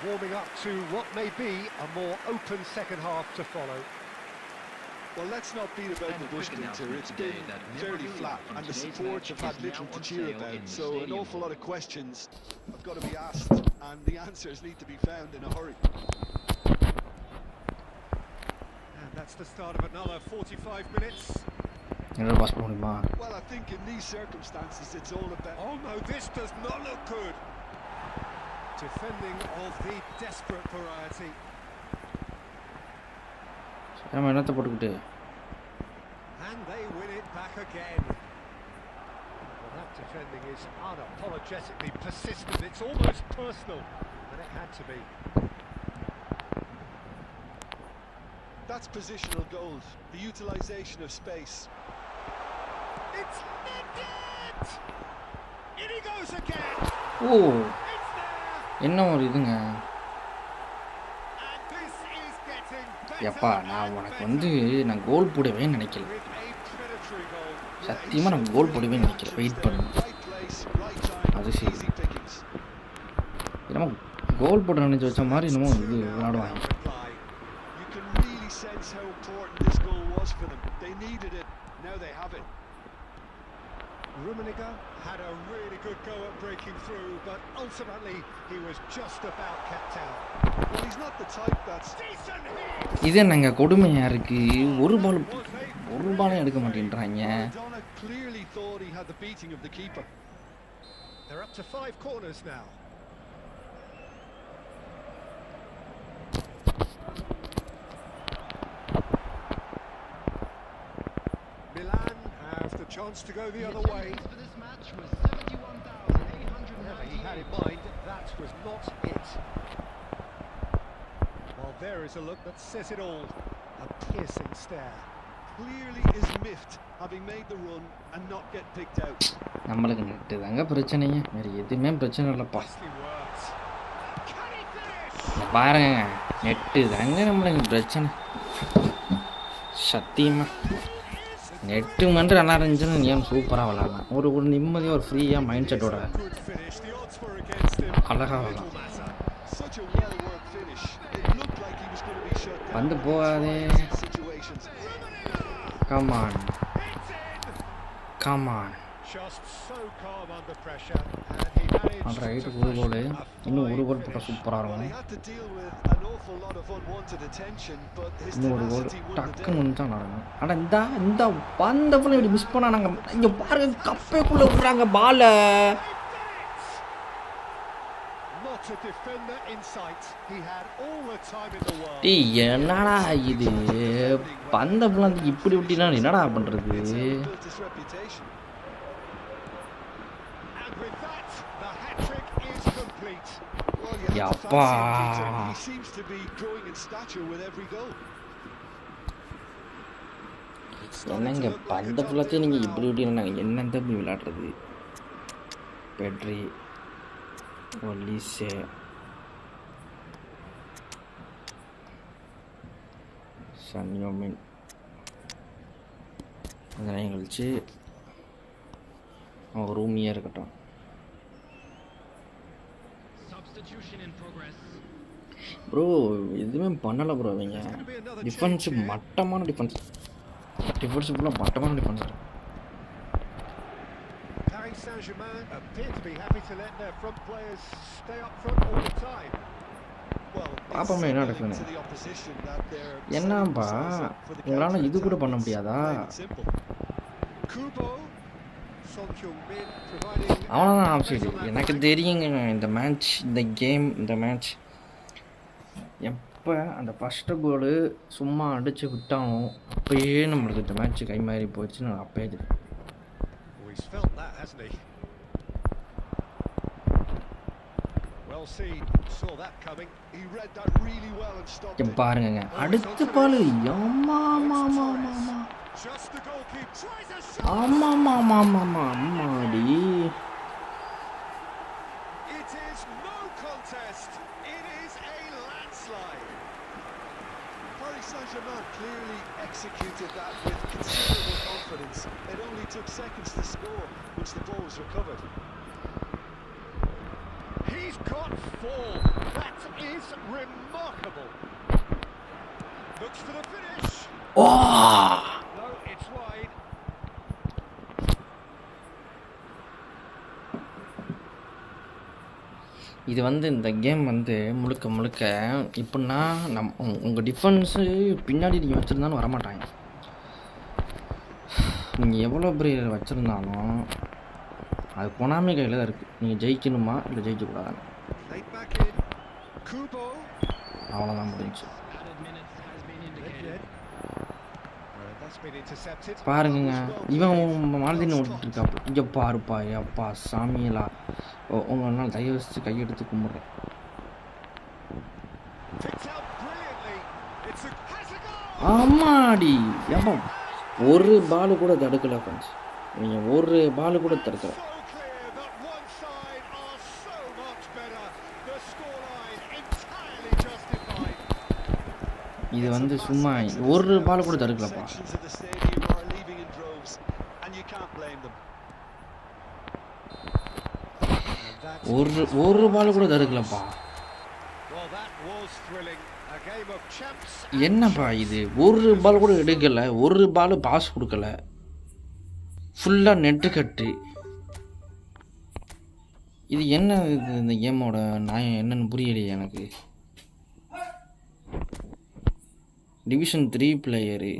warming up to what may be a more open second half to follow. Well, let's not beat about the bush, Peter. It's been fairly flat, and the supports have had little to cheer about, so an awful lot of questions have got to be asked, and the answers need to be found in a hurry. That's the start of another 45 minutes. Well, I think in these circumstances it's all about... Oh no, this does not look good. Defending of the desperate variety. And they win it back again. Well, that defending is unapologetically persistent. It's almost personal, and it had to be. That's positional goals, the utilisation of space. It's netted! In he goes again! Oh! என்ன ஒரு இதுங்க. எப்பா நான் நான் கோல் போடவே நினைக்கல. சத்தியமாக நான் கோல் போடவே நினைக்கல. வெயிட் பண்ணு. அது சரி. என்னமோ கோல் போட நினைச்சு வச்ச மாதிரி என்னமோ இது விளையாடுவாங்க. Sense how important this goal was for them. They needed it. Now they have it. Rummenigge had a really good go at breaking through, but ultimately he was just about kept out. Well, he's not the type that's decent hit. இது என்னங்க கொடுமையா இருக்கு. ஒரு பால் எடுக்க மாட்டேன்றாங்க. Clearly thought he had the beating of the keeper. They're up to 5 corners now. Chance to go the other way. For this match was 71,800. Whatever he had in mind, that was not it. Well, there is a look that says it all. A piercing stare. Clearly is miffed, having made the run and not get picked out. நம்மளுக்கு net தாங்க பிரச்சனைங்க, வேற எதுவுமே பிரச்சனை இல்லைப்பா. பாருங்க net தாங்க நம்மளுக்கு பிரச்சனை. சத்தியமா நெட்டு மட்டும் நல்லா இருந்துச்சுன்னா ஏன் சூப்பராக விளாட்லாம். ஒரு நிம்மதியாக ஒரு ஃப்ரீயாக மைண்ட் செட்டோட அழகாக விளாட்லாம். வந்து போகாதே. Come on come on. அந்த ரைட்டுக்கு ஒரு கோல், இன்னும் ஒரு கோல் போட்டால் சூப்பராக இருக்கும். awful lot of unwanted attention, but his இன்னொரு கோல் tenacity won the day. டக்குன்னு வந்துட்டான் நடக்கணும். ஆனால் இந்த பந்த ஃபுல்லாக இப்படி மிஸ் பண்ணா நாங்கள் இங்கே பாருங்க கப்பைக்குள்ளே விட்றாங்க பாலை. Not a defender in sight. He had all the time in the world. டேய் என்னடா இது பந்த ஃபுல்லாக இப்படி விட்டினா என்னடா பண்ணுறது? It's how he built his reputation. And with that, the hat-trick is complete. Well, you have to Yappa. fancy him, Peter. He seems to be growing in stature with every goal. என்னங்க பந்த ஃபுல்லாத்தையும் நீங்கள் இப்படி விட்டீங்கன்னா நாங்கள் என்ன தம்பி விளையாடுறது? Petri ஒலிசே சன்யோமின் அதெல்லாம் கழிச்சு அவன் ரூமியாக இருக்கட்டும். ப்ரோ எதுவுமே பண்ணலை ப்ரோ. அவங்க டிஃபென்ஸு மட்டமான டிஃபென்ஸ் ஃபுல்லாக மட்டமான defence. Paris Saint-Germain appear to be happy to let their front players stay up front all the time. Well, பாப்போமே என்ன நடக்குன்னு. to the opposition that they're என்னப்பா உங்களால் இது கூட பண்ண முடியாதா? simple. Kubo, Son Heung-min providing. அவ்வளோதான் ஆப்ஷன். எனக்கு தெரியுங்க இந்த மேட்ச் எப்போ அந்த ஃபஸ்ட்டு கோலு சும்மா அடித்து விட்டானோ அப்பயே நம்மளுக்கு இந்த மேட்ச்சு கை மாறி போயிடுச்சுன்னு நான் அப்பயே தெரியும். Oh, he's felt that, hasn't he? Well seen, saw that coming. He read that really well and stopped it. பாருங்க அடுத்த பால் Just the goalkeeper tries a shot. அம்மாடி It is no contest. It is a landslide. Paris Saint-Germain clearly executed that with considerable confidence. It only took seconds to score once the ball was recovered. He's got 4. That is remarkable. Looks for the finish. No, it's wide. இது இந்த game முழுக்க இப்படின்னா உங்கள் defence பின்னாடி நீங்கள் வச்சுருந்தாலும் வரமாட்டாங்க. நீங்கள் எவ்வளோ பெரிய வச்சுருந்தாலும் அது கொனாமி கையில் தான் இருக்குது. நீங்கள் ஜெயிக்கணுமா இல்லை ஜெயிக்கக்கூடாதான்னு. அவ்வளோதான் முடிஞ்சு. பாருங்க இவன் மாலதீனை ஓட்டிட்டு இருக்காப்பு. இங்கே பாருப்பா அப்பா சாமியலா உங்கள் நாள் தயவு வச்சு கையெடுத்து கும்பிட்றேன். ஆமாடி ஏப்பா ஒரு பால் கூட தடுக்கல ஃப்ரெண்ட்ஸ். நீங்கள் ஒரு பால் கூட தடுக்கல. இது சும்மா ஒரு பால் கூட தடுக்கலப்பா. ஒரு பால் கூட தடுக்கலப்பா. என்னப்பா இது ஒரு பால் கூட எடுக்கலை, ஒரு பால் பாஸ் கொடுக்கல, ஃபுல்லாக நெட்டு கட்டு. இது என்ன இந்த கேமோட நியாயம் என்னன்னு புரியலையே எனக்கு. டிவிஷன் 3 பிளேயரு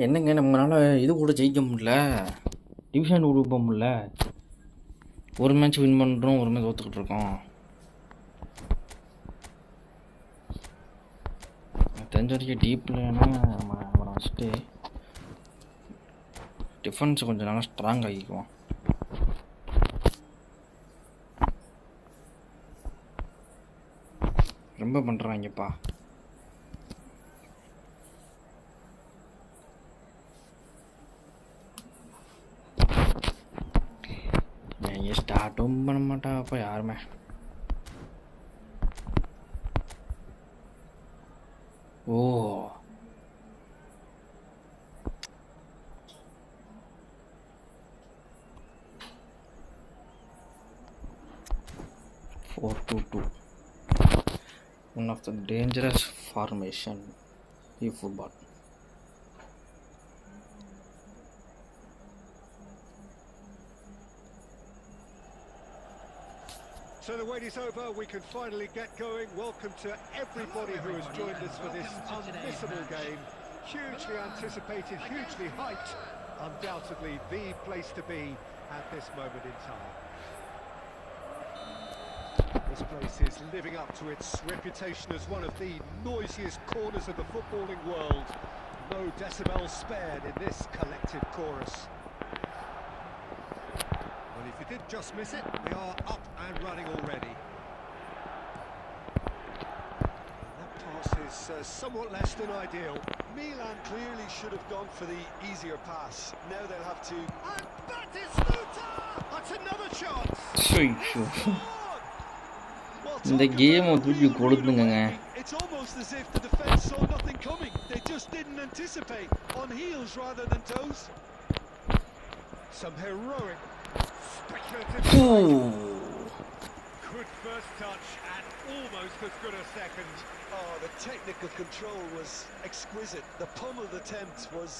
என்னங்க நம்மளால இது கூட ஜெயிக்க முடியல, டிவிஷன் கூட போக முடியல. ஒரு மேட்ச் வின் பண்ணுறோம், ஒரு மேட்ச் தோத்துக்கிட்டு இருக்கோம். தெரிஞ்ச வரைக்கும் டீப்லன்னா நம்ம அவனை வச்சுட்டு டிஃபென்ஸ் கொஞ்சம் நல்லா ஸ்ட்ராங் ஆகிக்குவோம். ரொம்ப பண்ணுறாங்கப்பா. நீங்கள் ஸ்டார்ட்டும் பண்ண மாட்டாப்பா யாருமே. ஓ 4-2-2. One of the dangerous formation in football. So the wait is over, we can finally get going. Welcome to everybody who has joined us for this unmissable game. Hugely anticipated, hugely hyped. Undoubtedly the place to be at this moment in time. This place is living up to its reputation as one of the noisiest corners of the footballing world. No decibel spared in this collective chorus. Well, if you did just miss it, we are up and running already. And that pass is somewhat less than ideal. Milan clearly should have gone for the easier pass. Now they'll have to... And that is Luta! That's another chance! இந்த game தூக்கி கொடுத்துங்க. It's almost as if the defense saw nothing coming. They just didn't anticipate. On heels rather than toes. Some heroic speculative. Good first touch and almost as good a second. Oh, the technical control was exquisite. The pummeled attempt was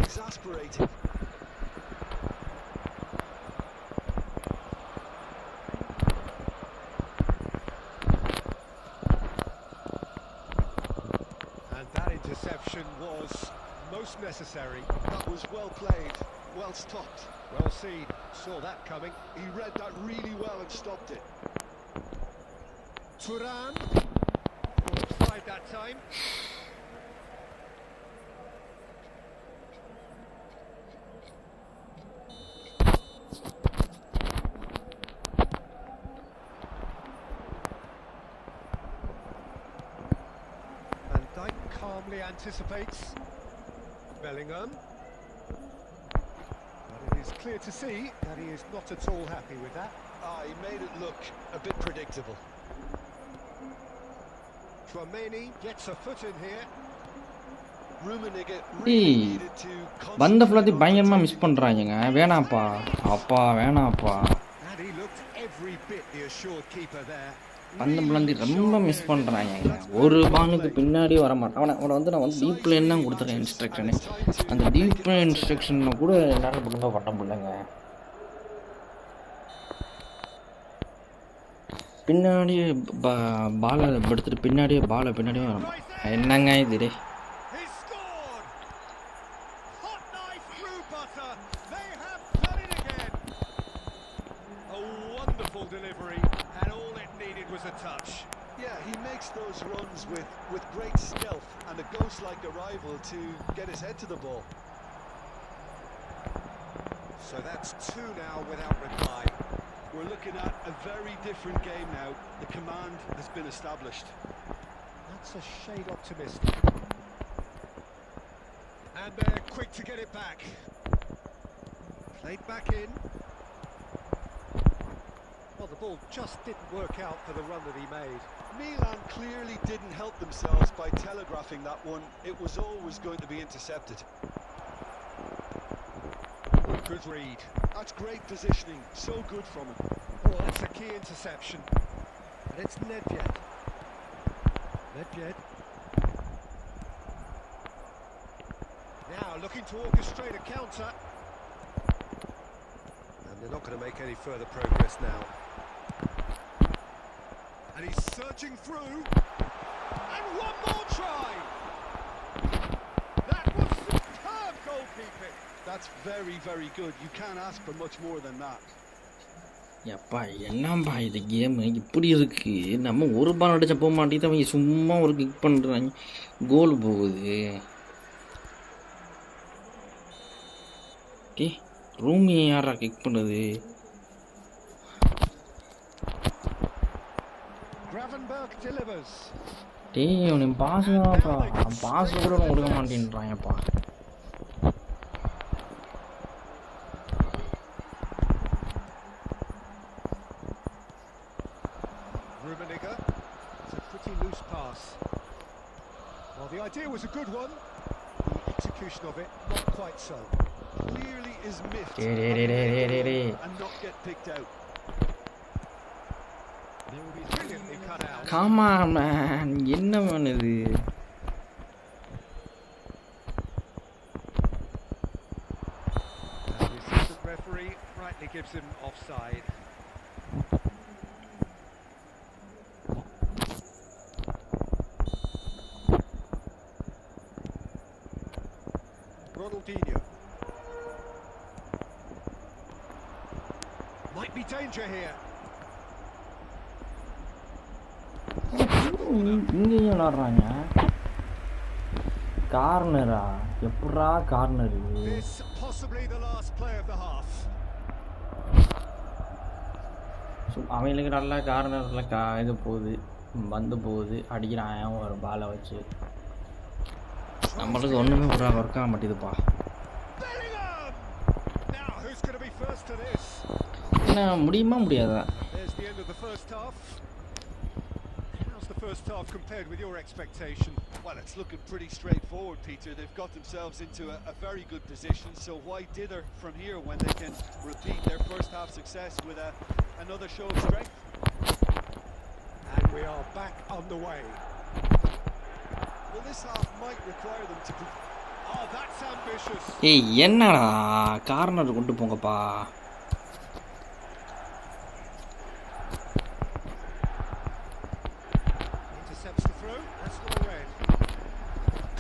exasperating. Interception was most necessary. That was well played, well stopped. Well seen, saw that coming. He read that really well and stopped it. Turan, offside that time. Calmly anticipates Bellingham, but it is clear to see that he is not at all happy with that. He made it look a bit predictable. Chouameni gets a foot in here. Rummenigge really needed to பந்த ஃபுல்லாத்தி பயங்கரமா miss பண்றாங்க. வேணாப்பா அப்பா வேணாப்பா. And he looked every bit the assured keeper there. பந்த முழந்தி ரொம்ப miss பண்ணுறாங்க. ஒரு பானுக்கு பின்னாடி வர மாட்டான். அவனை வந்து நான் வந்து டீப் லைன் தான் கொடுத்துருக்கேன் இன்ஸ்ட்ரக்ஷனு. அந்த டீப் லைன் இன்ஸ்ட்ரக்ஷனை கூட என்னால் ஒழுங்காக பண்ண முடியலங்க. பின்னாடியே பாலை எடுத்துட்டு பின்னாடியே வரும். என்னங்க இது? Those runs with great stealth and a ghost-like arrival to get his head to the ball. So that's two now without reply. We're looking at a very different game now. The command has been established. That's a shade optimistic. And they're quick to get it back. Played back in. Well, the ball just didn't work out for the run that he made. Milan clearly didn't help themselves by telegraphing that one. It was always going to be intercepted. Good read. That's great positioning. So good from him. Oh, that's a key interception. And it's Nedved. Now looking to orchestrate a counter. And they're not going to make any further progress now. And he's searching through, and one more try! That was goalkeeping. That's very, very good. You can't ask for much more than that. எப்பா என்னப்பா இது game இப்படி இருக்கு. நம்ம ஒரு பால் அடிச்சா போக மாட்டேங்குது, அவங்க சும்மா ஒரு கிக் பண்ணுறாங்க, கோல் போகுது. டே ரூமி யாரா கிக் பண்ணுது? டே அவனை பாஸ் தான்ப்பா, பாஸ் கூட கொடுக்க மாட்டேன்றாங்கப்பா. The idea was a good one. The execution of it, not quite so. Clearly is miffed and not get picked out. They will be brilliantly cut out. Come on, man. என்ன பண்ணுது? And the assistant referee rightly gives him offside. Ronaldinho. Might be danger here. இங்கே விளாடுறாங்க. கார்னரா? எப்படா corner? This possibly the last play of the half. அவங்களுக்கு நல்லா கார்னரில் இது போகுது, வந்து போகுது, அடிக்கிறான் ஒரு பாலை வச்சு. நம்மளுக்கு ஒன்றுமே ஒர்க் ஆக மாட்டேதுப்பா. என்ன முடியுமா முடியாதா? First half compared with your expectation? Well, it's looking pretty straightforward, Peter. They've got themselves into a very good position, so why dither from here when they can repeat their first half success with another show of strength? And we are back on the way. Well, this half might require them to... Oh, that's ambitious. ஏய் என்னடா corner கொண்டு போங்கப்பா. Intercepts the throw. That's all red.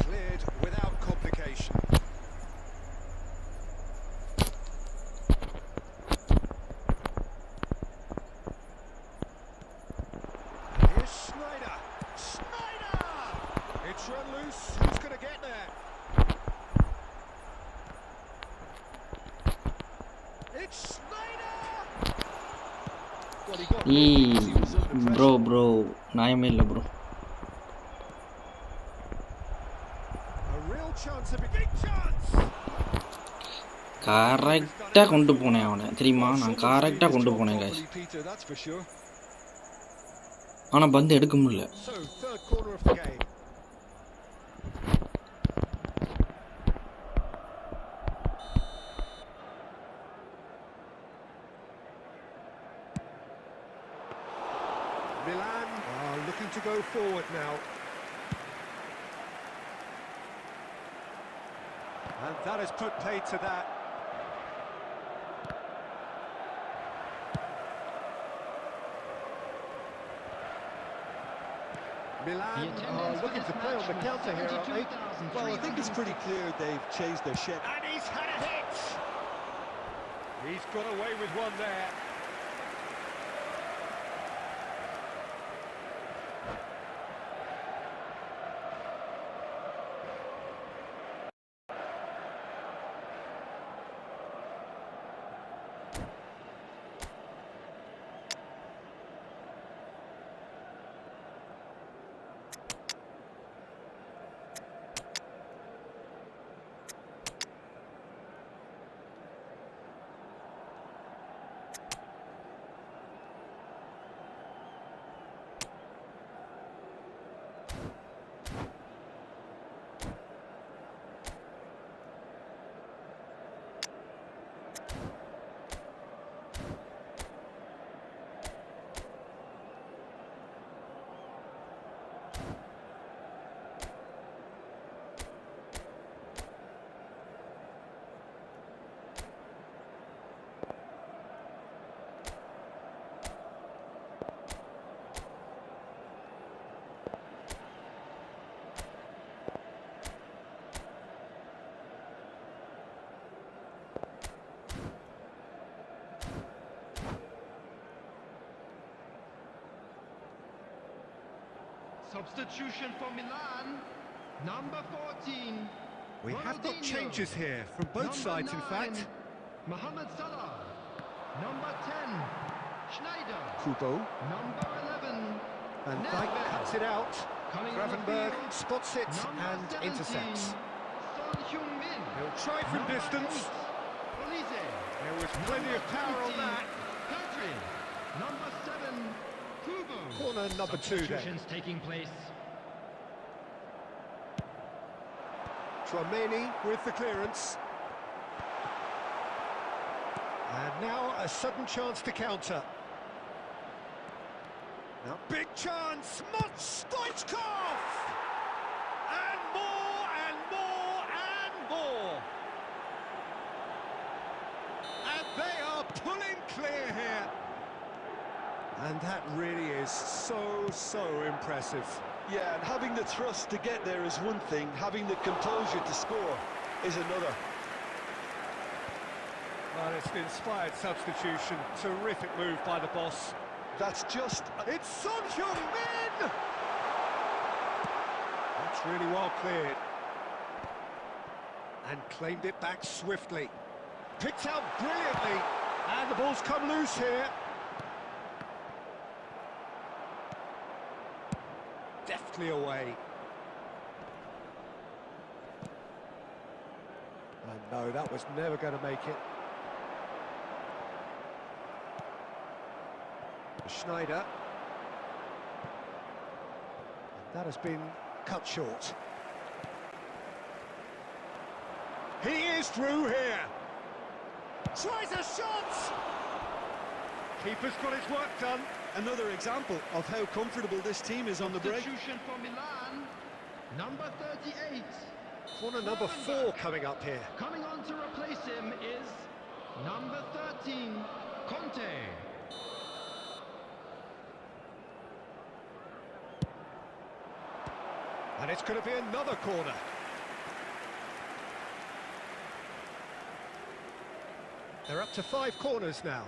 Cleared without complication. And here's Snyder. Snyder! It's run loose. Who's going to get there? It's Snyder! Well, he got bro நியாயமே இல்லை bro. கரெக்டாக கொண்டு போனேன் அவனை, தெரியுமா? நான் கரெக்டாக கொண்டு போனேன் guys. ஆனால் பந்து எடுக்க முடியல. Milan are looking to go forward now. And that has put paid to that. Milan are looking to play on the counter here, aren't they? Well, I think it's pretty clear they've chased their shit. And he's had a hit! He's got away with one there. Substitution for Milan, number 14. We have got Ronaldinho. changes here from both Number sides, in 9, fact. Mohamed Salah. Number 10, Schneider. Kubo. Number 11, And Nedved. Dijk cuts it out. Coming on the Gravenberg field, spots it number and 17, intercepts. Son Heung-min. He'll try from Number distance. 8, Olise. There was plenty of power on that. Pedri. Number 7, Kubo. Corner number 2 then. Substitutions taking place. Tchouameni with the clearance. And now a sudden chance to counter. Now big chance, Stoichkov! And more and more and more. And they are pulling clear here. And that really is so impressive. Yeah, and having the thrust to get there is one thing, having the composure to score is another. Well, it's an inspired substitution. Terrific move by the boss. That's just... It's Son Heung-min! That's really well cleared. And claimed it back swiftly. Picked out brilliantly. And the ball's come loose here. Deftly away. And no, that was never going to make it. Schneider. And that has been cut short. He is through here. Tries a shot! Keeper's got his work done. Another example of how comfortable this team is on the break. Substitution for Milan, number 38. Corner number 4 coming up here. Coming on to replace him is number 13, Conte. And it's going to be another corner. They're up to 5 corners now.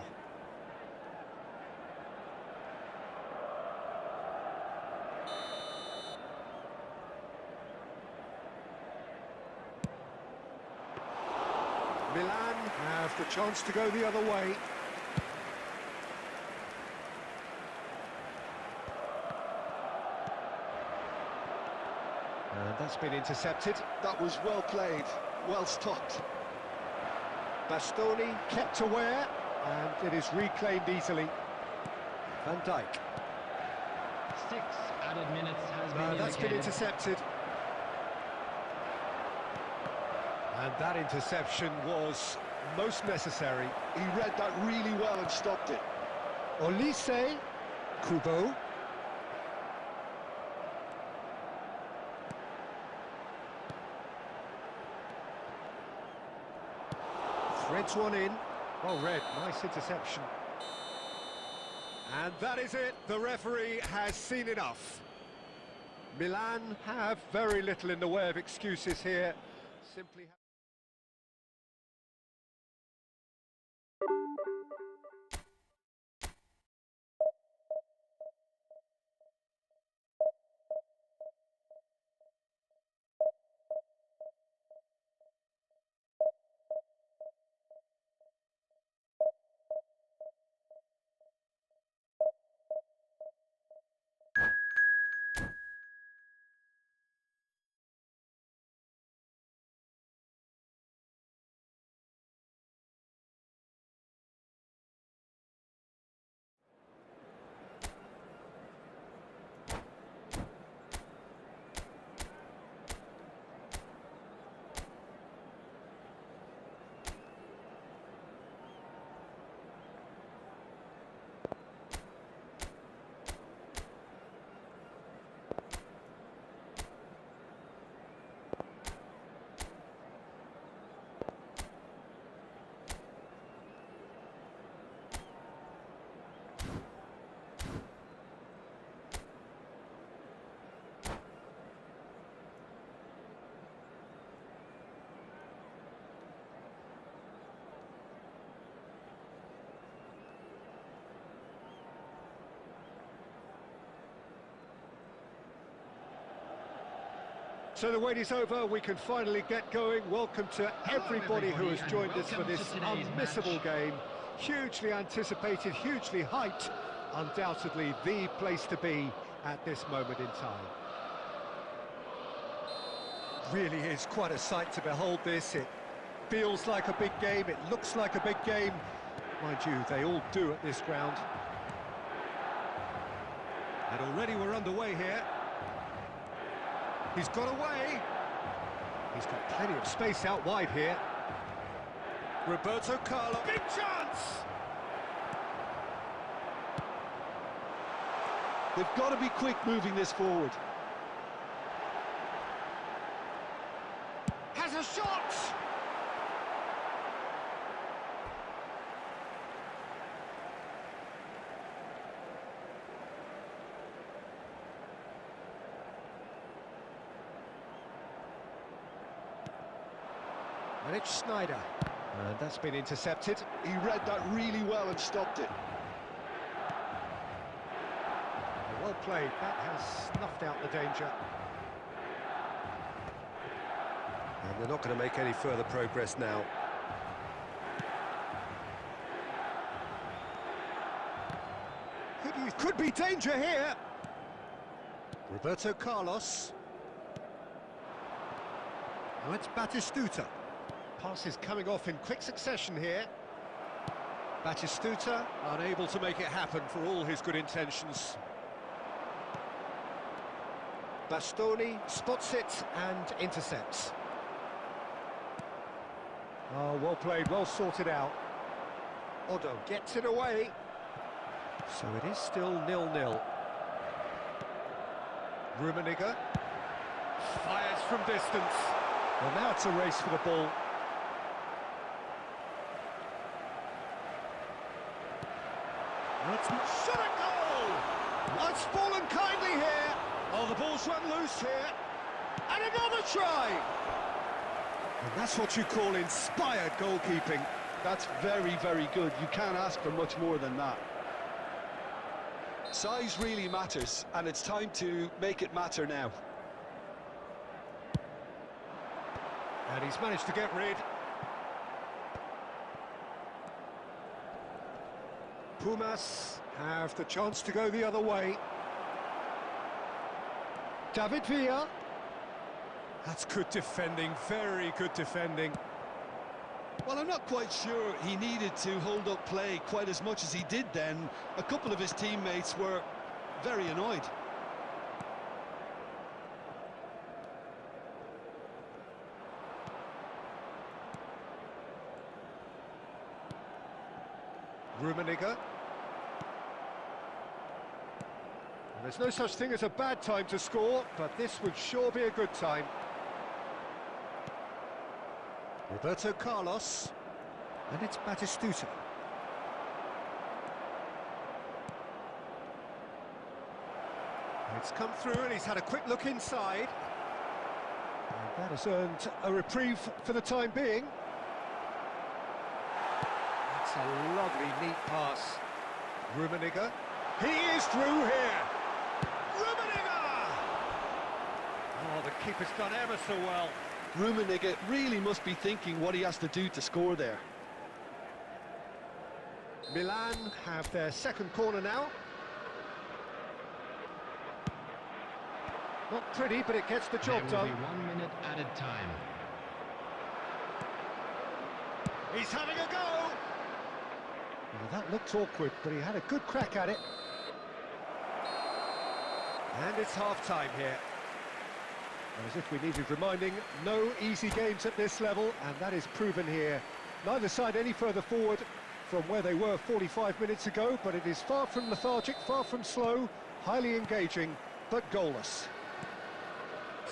Milan have the chance to go the other way. And that's been intercepted. That was well played, well stopped. Bastoni kept aware, and it is reclaimed easily. Van Dijk. 6 added minutes has been That's been indicated. intercepted. And that interception was most necessary. He read that really well and stopped it. Olise, Kubo. Threads one in. Well read, nice interception. And that is it, the referee has seen enough. Milan have very little in the way of excuses here. Simply So the wait is over, we can finally get going. Welcome to everybody who has joined us for this unmissable game. Hugely anticipated, hugely hyped. Undoubtedly the place to be at this moment in time. Really is quite a sight to behold this. It feels like a big game, it looks like a big game. Mind you, they all do at this ground. And already we're underway here. He's got away. He's got plenty of space out wide here. Roberto Carlos. Big chance! They've got to be quick moving this forward. Has a shot! And it's Schneider. And that's been intercepted. He read that really well and stopped it. Well played, that has snuffed out the danger. And they're not going to make any further progress now. Could be danger here. Roberto Carlos. Now it's Batistuta. Passes coming off in quick succession here. Batistuta unable to make it happen for all his good intentions. Bastoni spots it and intercepts. Oh, well played, well sorted out. Odo gets it away. So it is still 0-0. Rummenigge fires from distance. Well, now it's a race for the ball. That's shot a goal! Oh, it's fallen kindly here. Oh, the ball's run loose here. And another try! And that's what you call inspired goalkeeping. That's very, very good. You can't ask for much more than that. Size really matters, and it's time to make it matter now. And he's managed to get rid. Pumas have the chance to go the other way. David Villa. That's good defending, very good defending. Well, I'm not quite sure he needed to hold up play quite as much as he did then. A couple of his teammates were very annoyed. Rummenigge. There's no such thing as a bad time to score, but this would sure be a good time. Roberto Carlos. And it's Batistuta. It's come through and he's had a quick look inside. And that has earned a reprieve for the time being. That's a lovely, neat pass. Rummenigge. He is through here. Rummenigge! Oh, the keeper's done ever so well. Rummenigge really must be thinking what he has to do to score there. Milan have their second corner now. Not pretty, but it gets the job done. There will be 1 minute added time. He's having a go! Well, that looked awkward, but he had a good crack at it. And it's half-time here. As if we needed reminding, no easy games at this level, and that is proven here. Neither side any further forward from where they were 45 minutes ago, but it is far from lethargic, far from slow, highly engaging, but goalless.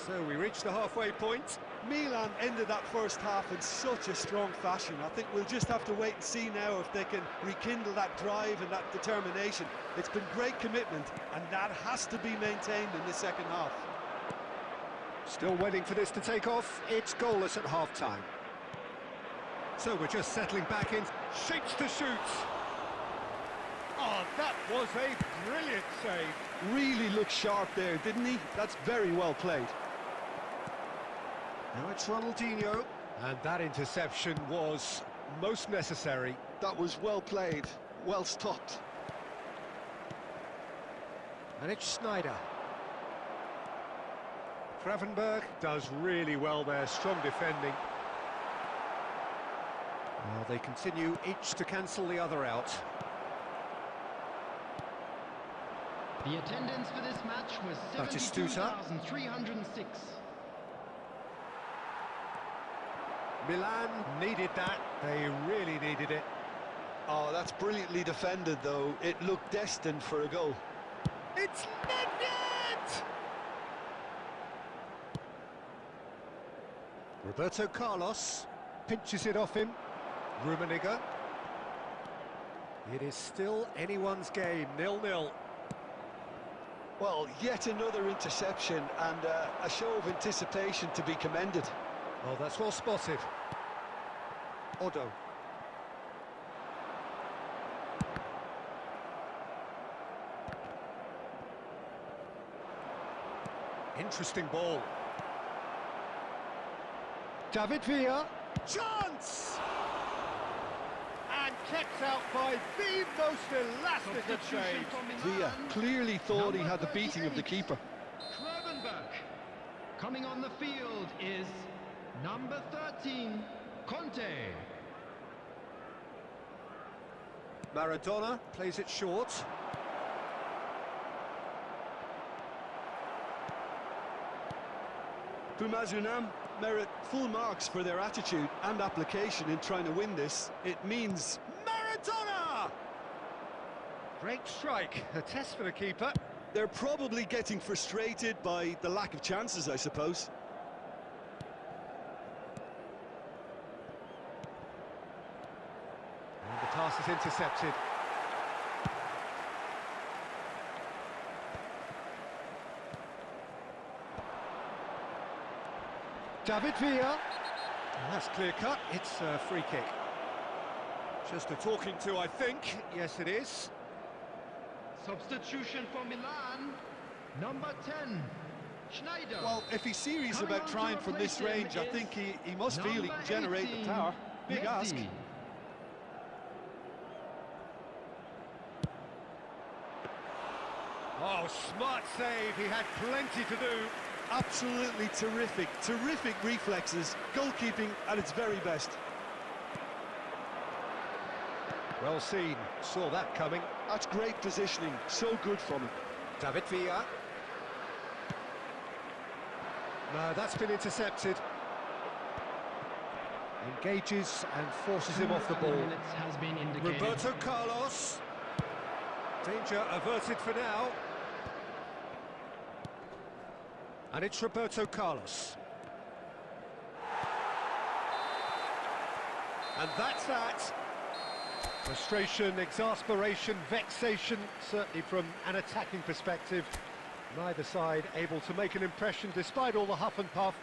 So we reach the halfway point. Milan ended that first half in such a strong fashion. I think we'll just have to wait and see now if they can rekindle that drive and that determination. It's been great commitment, and that has to be maintained in the second half. Still waiting for this to take off. It's goalless at half-time. So we're just settling back in. Shapes to shoot. Oh, that was a brilliant save. Really looked sharp there, didn't he? That's very well played. Now it's Ronaldinho. And that interception was most necessary. That was well played, well stopped. And it's Sneijder. Gravenberg does really well there, strong defending. Well, they continue each to cancel the other out. The attendance for this match was That is Stuta. 72,306. Milan needed that, they really needed it. Oh, that's brilliantly defended, though. It looked destined for a goal. It's Nedved! Roberto Carlos pinches it off him. Rummenigge. It is still anyone's game, 0-0. Well, yet another interception and a show of anticipation to be commended. Oh, that's well spotted. Odo. Interesting ball. David Villa. Chance! And kept out by the most elastic of saves. Villa clearly thought he had the beating of the keeper. Gravenberg. Coming on the field is number 13, Conte. Maradona plays it short. Pumazunam merit full marks for their attitude and application in trying to win this. It means Maradona! Great strike, a test for the keeper. they're probably getting frustrated by the lack of chances, I suppose. And the pass is intercepted. David Villa. That's clear cut. It's a free kick. Just a talking to, I think. Yes, it is. Substitution for Milan, number 10, Sneijder. Well, if he's serious about trying from this range, I think he must feel he can generate the power. Big ask. Oh, smart save. He had plenty to do. Absolutely terrific, terrific reflexes. Goalkeeping at its very best. Well seen. Saw that coming. That's great positioning. So good from him. David Villa. No, that's been intercepted. Engages and forces him off the ball. Has been indicated. Roberto Carlos. Danger averted for now. And it's Roberto Carlos. And that's that. Frustration, exasperation, vexation, certainly from an attacking perspective. Neither side able to make an impression despite all the huff and puff.